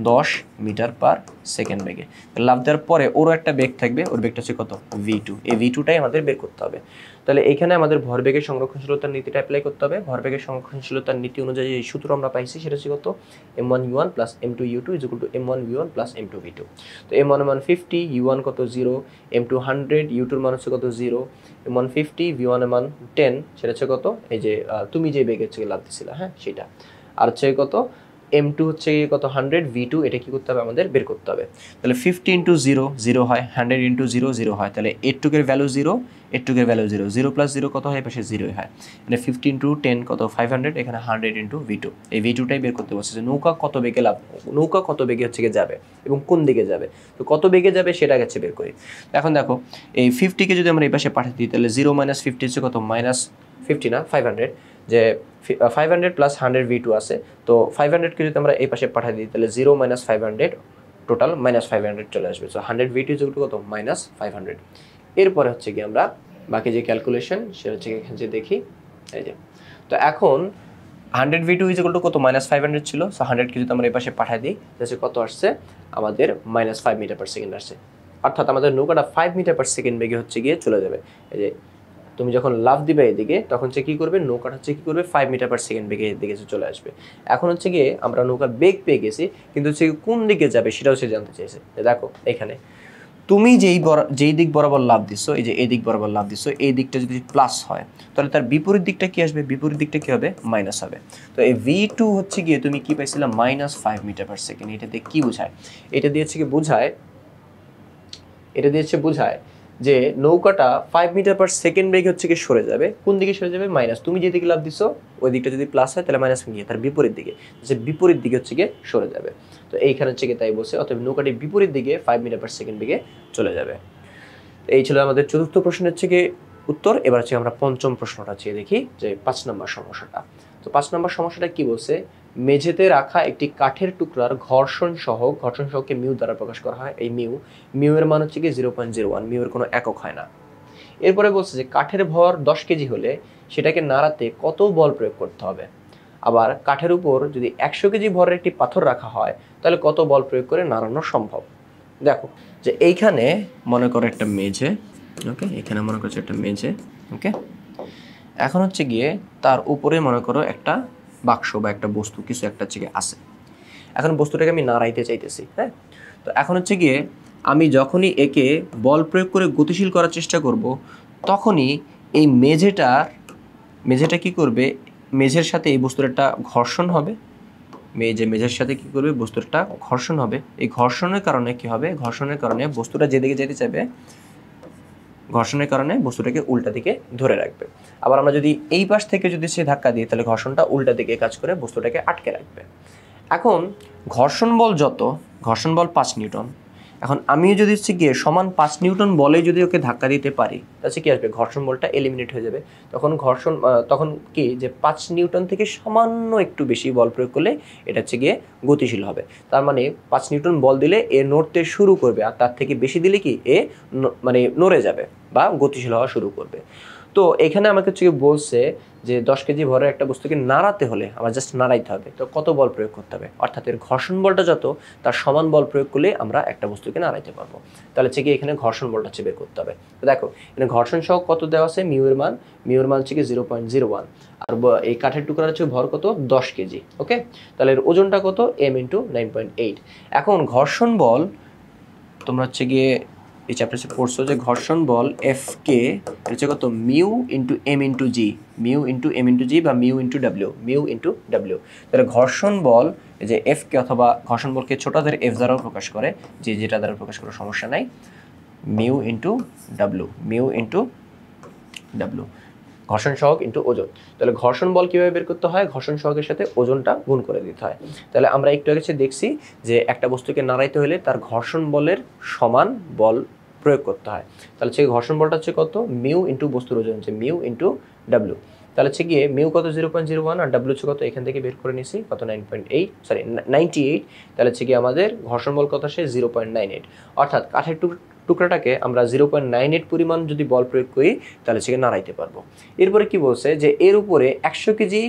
10 মিটার/সেকেন্ড বেগে। লাফ দেওয়ার পরে ওরও একটা বেগ থাকবে, ওর বেগটা হচ্ছে কত v2, এই v2টাই আমাদের বের করতে হবে। তাহলে এখানে আমাদের ভরবেগের সংরক্ষণশীলতার নীতিটা অ্যাপ্লাই করতে হবে। ভরবেগের সংরক্ষণশীলতার নীতি অনুযায়ী এই সূত্র আমরা পাইছি সেটা হচ্ছে কত m1u1 + m2u2 = m1v1 + m2v2। তো m1 মান 50, u1 কত 0, m2 100, u2 মান হচ্ছে কত 0, m1 50, v1 মান 10, সেটা হচ্ছে কত এই যে তুমি যে বেগে হচ্ছে লাফ দিছিলা, হ্যাঁ সেটা। আর হচ্ছে কত m2 হচ্ছে কত 100, v2 এটা কি করতে হবে আমাদের বের করতে হবে। তাহলে 50 × 0 0 হয়, 100 × 0 0 হয়, তাহলে 8 এর ভ্যালু 0, 8 এর ভ্যালু 0, 0 + 0 কত হয় পাশে 0 হয়, মানে 50 × 10 কত 500, এখানে 100 × v2, এই v2টাই বের করতে বলছে যে নৌকা কত বেগে নৌকা কত বেগে হচ্ছে যাবে এবং কোন দিকে যাবে। তো কত বেগে যাবে সেটা গেছে বের করি। এখন দেখো এই 50 কে যদি আমরা এই পাশে পাঠিয়ে দিই তাহলে 0 - 50 হচ্ছে কত -50 না 500, যে 500 + 100 v2 আছে, তো 500 কে যদি আমরা এই পাশে পাঠিয়ে দিই তাহলে 0 - 500 টোটাল -500 চলে আসবে। সো 100 v2 কত -500। এরপরে হচ্ছে কি আমরা বাকি যে ক্যালকুলেশন সেটা হচ্ছে এখানে যে দেখি এই যে, তো এখন 100 v2 কত -500 ছিল, সো 100 কে যদি আমরা এই পাশে পাঠিয়ে দিই তাহলে কত আসছে আমাদের -5 মিটার/সেকেন্ড আসছে, অর্থাৎ আমাদের নৌকাটা 5 মিটার/সেকেন্ড বেগে হচ্ছে গিয়ে চলে যাবে। এই যে তুমি যখন লাফ দিবে এদিকে তখন হচ্ছে কী করবে, নৌকাটা হচ্ছে কী করবে 5 মিটার পার সেকেন্ড বেগে এদিকে চলে আসবে। এখন হচ্ছে গিয়ে আমরা নৌকার বেগ পেয়ে গেছি, কিন্তু হচ্ছে কোন দিকে যাবে সেটাও সে জানতে চেয়েছে। দেখো এখানে তুমি যেই দিক বরাবর লাফ দিচ্ছ, এই যে এই দিক বরাবর লাফ দিচ্ছ, এই দিকটা যদি প্লাস হয় তাহলে তার বিপরীত দিকটা কি আসবে, বিপরীত দিকটা কি হবে, মাইনাস হবে। তো এই V2 হচ্ছে গিয়ে তুমি কি পাইছিলে -5 মিটার পার সেকেন্ড। এটা দিয়ে কি বোঝায়, এটা দিয়ে হচ্ছে কি বোঝায় যে নৌকাটা 5 মিটার পার সেকেন্ড বেগে হচ্ছে কি সরে যাবে। কোন দিকে সরে যাবে, মাইনাস, তুমি যে দিকে লাফ দিছো ওই দিকটা যদি প্লাস হয় তাহলে মাইনাস গিয়ে তার বিপরীত দিকে, যে বিপরীত দিকে হচ্ছে গিয়ে সরে যাবে। তো এইখানে হচ্ছে কি তাই বলছে, অতএব নৌকাটি বিপরীত দিকে 5 মিটার পার সেকেন্ড বেগে চলে যাবে। এই ছিল আমাদের চতুর্থ প্রশ্নের হচ্ছে কি উত্তর। এবার হচ্ছে আমরা পঞ্চম প্রশ্নটা চেয়ে দেখি, যে 5 নম্বর সমস্যাটা। তো 5 নম্বর সমস্যাটা কি বলছে, মেঝেতে রাখা একটি কাঠের টুকরার ঘর্ষণ সহকে মিউ দ্বারা প্রকাশ করা হয়। এই মিউ এর মান হচ্ছে কি 0.01, মিউ এর কোনো একক হয় না। এরপরে বলছে যে কাঠের ভর 10 কেজি হলে সেটাকে নাড়াতে কত বল প্রয়োগ করতে হবে। আবার কাঠের উপর যদি 100 কেজি ভরের একটি পাথর রাখা হয় তাহলে কত বল প্রয়োগ করে নাড়ানো সম্ভব। দেখো যে এইখানে মনে করো একটা মেঝে, ওকে, এখানে মনে করছো একটা মেঝে, ওকে। এখন হচ্ছে গিয়ে তার উপরে মনে করো একটা বাক্স বা একটা বস্তু কিছু একটা হচ্ছে গিয়ে আছে। এখন বস্তুটাকে আমি নাড়াইতে চাইতেছি, হ্যাঁ। তো এখন হচ্ছে গিয়ে আমি যখনই একে বল প্রয়োগ করে গতিশীল করার চেষ্টা করব, তখনই এই মেঝেটা কি করবে, মেঝের সাথে এই বস্তুর একটা ঘর্ষণ হবে। মেঝের সাথে কি করবে, বস্তুর একটা ঘর্ষণ হবে। এই ঘর্ষণের কারণে কি হবে, ঘর্ষণের কারণে বস্তুটা যেদিকে যেতে চাইবে, ঘর্ষণের কারণে বস্তুটাকে উল্টা দিকে ধরে রাখবে। আবার আমরা যদি এই পাশ থেকে যদি সে ধাক্কা দিই তাহলে ঘর্ষণটা উল্টা দিকে কাজ করে বস্তুটাকে আটকে রাখবে। এখন ঘর্ষণ বল 5 নিউটন। এখন আমি যদি হচ্ছে গিয়ে সমান 5 নিউটন বলে যদি ওকে ধাক্কা দিতে পারি তাহলে কি আসবে, ঘর্ষণ বলটা এলিমিনেট হয়ে যাবে। তখন কি যে 5 নিউটন থেকে সামান্য একটু বেশি বল প্রয়োগ করলে এটা হচ্ছে গিয়ে গতিশীল হবে। তার মানে 5 নিউটন বল দিলে এ নড়তে শুরু করবে, আর তার থেকে বেশি দিলে কি এ মানে নড়ে যাবে বা গতিশীল হওয়া শুরু করবে। তো এখানে আমাকে হচ্ছে বলছে যে 10 কেজি ভরের একটা বস্তুকে নাড়াতে হলে আমার জাস্ট নাড়াইতে হবে, তো কত বল প্রয়োগ করতে হবে, অর্থাৎ এর ঘর্ষণ বলটা যত তার সমান বল প্রয়োগ করলে আমরা একটা বস্তুকে নাড়াইতে পারবো। তাহলে হচ্ছে কি এখানে ঘর্ষণ বলটা হচ্ছে বের করতে হবে। তো দেখো এখানে ঘর্ষণ সহ কত দেওয়া আছে, মিউ এর মান হচ্ছে কি 0.01, আর এই কাঠের টুকরা হচ্ছে ভর কত 10 কেজি, ওকে। তাহলে এর ওজনটা কত, m × 9.8। এখন ঘর্ষণ বল তোমরা হচ্ছে গিয়ে এই চ্যাপ্টারে পড়ছো যে ঘর্ষণ বল এফ কে হচ্ছে কত, মিউ ইন্টু এম ইন্টু জি, বা মিউ ইন্টু ডাব্লিউ। তাহলে ঘর্ষণ বল এই যে এফ কে অথবা ঘর্ষণ বলকে ছোটদের এফ দ্বারাও প্রকাশ করে, যেটা দ্বারা প্রকাশ করার সমস্যা নাই, মিউ ইন্টু ডাব্লিউ, ঘর্ষণ সহগ ইন্টু ওজন। তাহলে ঘর্ষণ বল কীভাবে বের করতে হয়, ঘর্ষণ সহগের সাথে ওজনটা গুণ করে দিতে হয়। তাহলে আমরা একটু আগে দেখছি যে একটা বস্তুকে নাড়াইতে হলে তার ঘর্ষণ বলের সমান বল প্রয়োগ করতে হয়। তাহলে হচ্ছে ঘর্ষণ বলটা হচ্ছে কত, মিউ ইন্টু বস্তুর ওজন হচ্ছে মিউ ইন্টু ডাব্লিউ। তাহলে হচ্ছে গিয়ে মিউ কত 0.01 আর ডাব্লিউ হচ্ছে কত, এখান থেকে বের করে নিছি কত 98। তাহলে হচ্ছে গিয়ে আমাদের ঘর্ষণ বল কত আসে 0.98, অর্থাৎ কাঠের টুকরাটাকে আমরা 0.98 পরিমাণ যদি বল প্রয়োগ করি তাহলে সেখানে নাড়াইতে পারবো। এরপরে কি বলছে যে এর উপরে 100 কেজি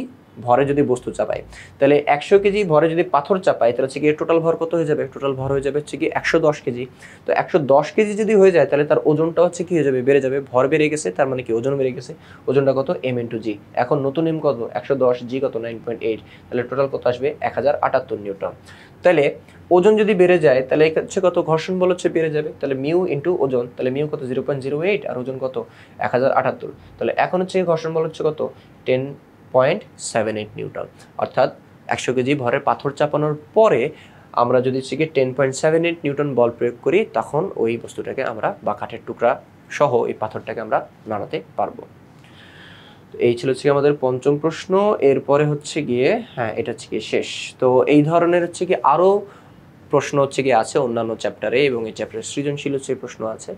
ভরে যদি বস্তু চাপাই, তাহলে 100 কেজি ভরে যদি পাথর চাপাই তাহলে হচ্ছে কি টোটাল ভর কত হয়ে যাবে, টোটাল ভর হয়ে যাবে হচ্ছে কি 110 কেজি। তো 110 কেজি যদি হয়ে যায় তাহলে তার ওজনটা হচ্ছে কি হয়ে যাবে, বেড়ে যাবে, ভর বেড়ে গেছে তার মানে কি ওজন বেড়ে গেছে, ওজনটা কত m × g। এখন নতুন m কত 110, g কত 9.8, তাহলে টোটাল কত আসবে 1078 নিউটন। তাহলে ওজন যদি বেড়ে যায় তাহলে হচ্ছে কত, ঘর্ষণ বল হচ্ছে বেড়ে যাবে, তাহলে মিউ ইন্টু ওজন, তাহলে মিউ কত 0.08 আর ওজন কত 1078। তাহলে এখন হচ্ছে ঘর্ষণ বল হচ্ছে কত 10.78 নিউটন, অর্থাৎ 100 কেজি ভরের পাথর চাপানোর পরে আমরা যদি হচ্ছে 10.78 নিউটন বল প্রয়োগ করি তখন ওই বস্তুটাকে আমরা বা কাঠের টুকরা সহ এই পাথরটাকে আমরা নাড়াতে পারবো। এই ছিল হচ্ছে আমাদের পঞ্চম প্রশ্ন। এরপরে হচ্ছে গিয়ে এটা হচ্ছে গিয়ে শেষ। তো এই ধরনের হচ্ছে কি আরও প্রশ্ন হচ্ছে গিয়ে আছে অন্যান্য চ্যাপ্টারে, এবং এই চ্যাপ্টারে সৃজনশীল হচ্ছে প্রশ্ন আছে।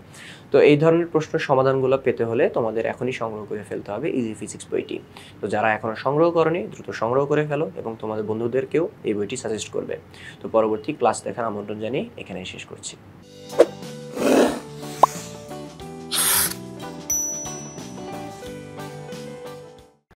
তো এই ধরনের প্রশ্নের সমাধানগুলো পেতে হলে তোমাদের এখনই সংগ্রহ করে ফেলতে হবে ইজি ফিজিক্স বইটি। তো যারা এখনও সংগ্রহ করনি দ্রুত সংগ্রহ করে ফেলো এবং তোমাদের বন্ধুদেরকেও এই বইটি সাজেস্ট করবে। তো পরবর্তী ক্লাস দেখার আমন্ত্রণ জানিয়ে এখানেই শেষ করছি।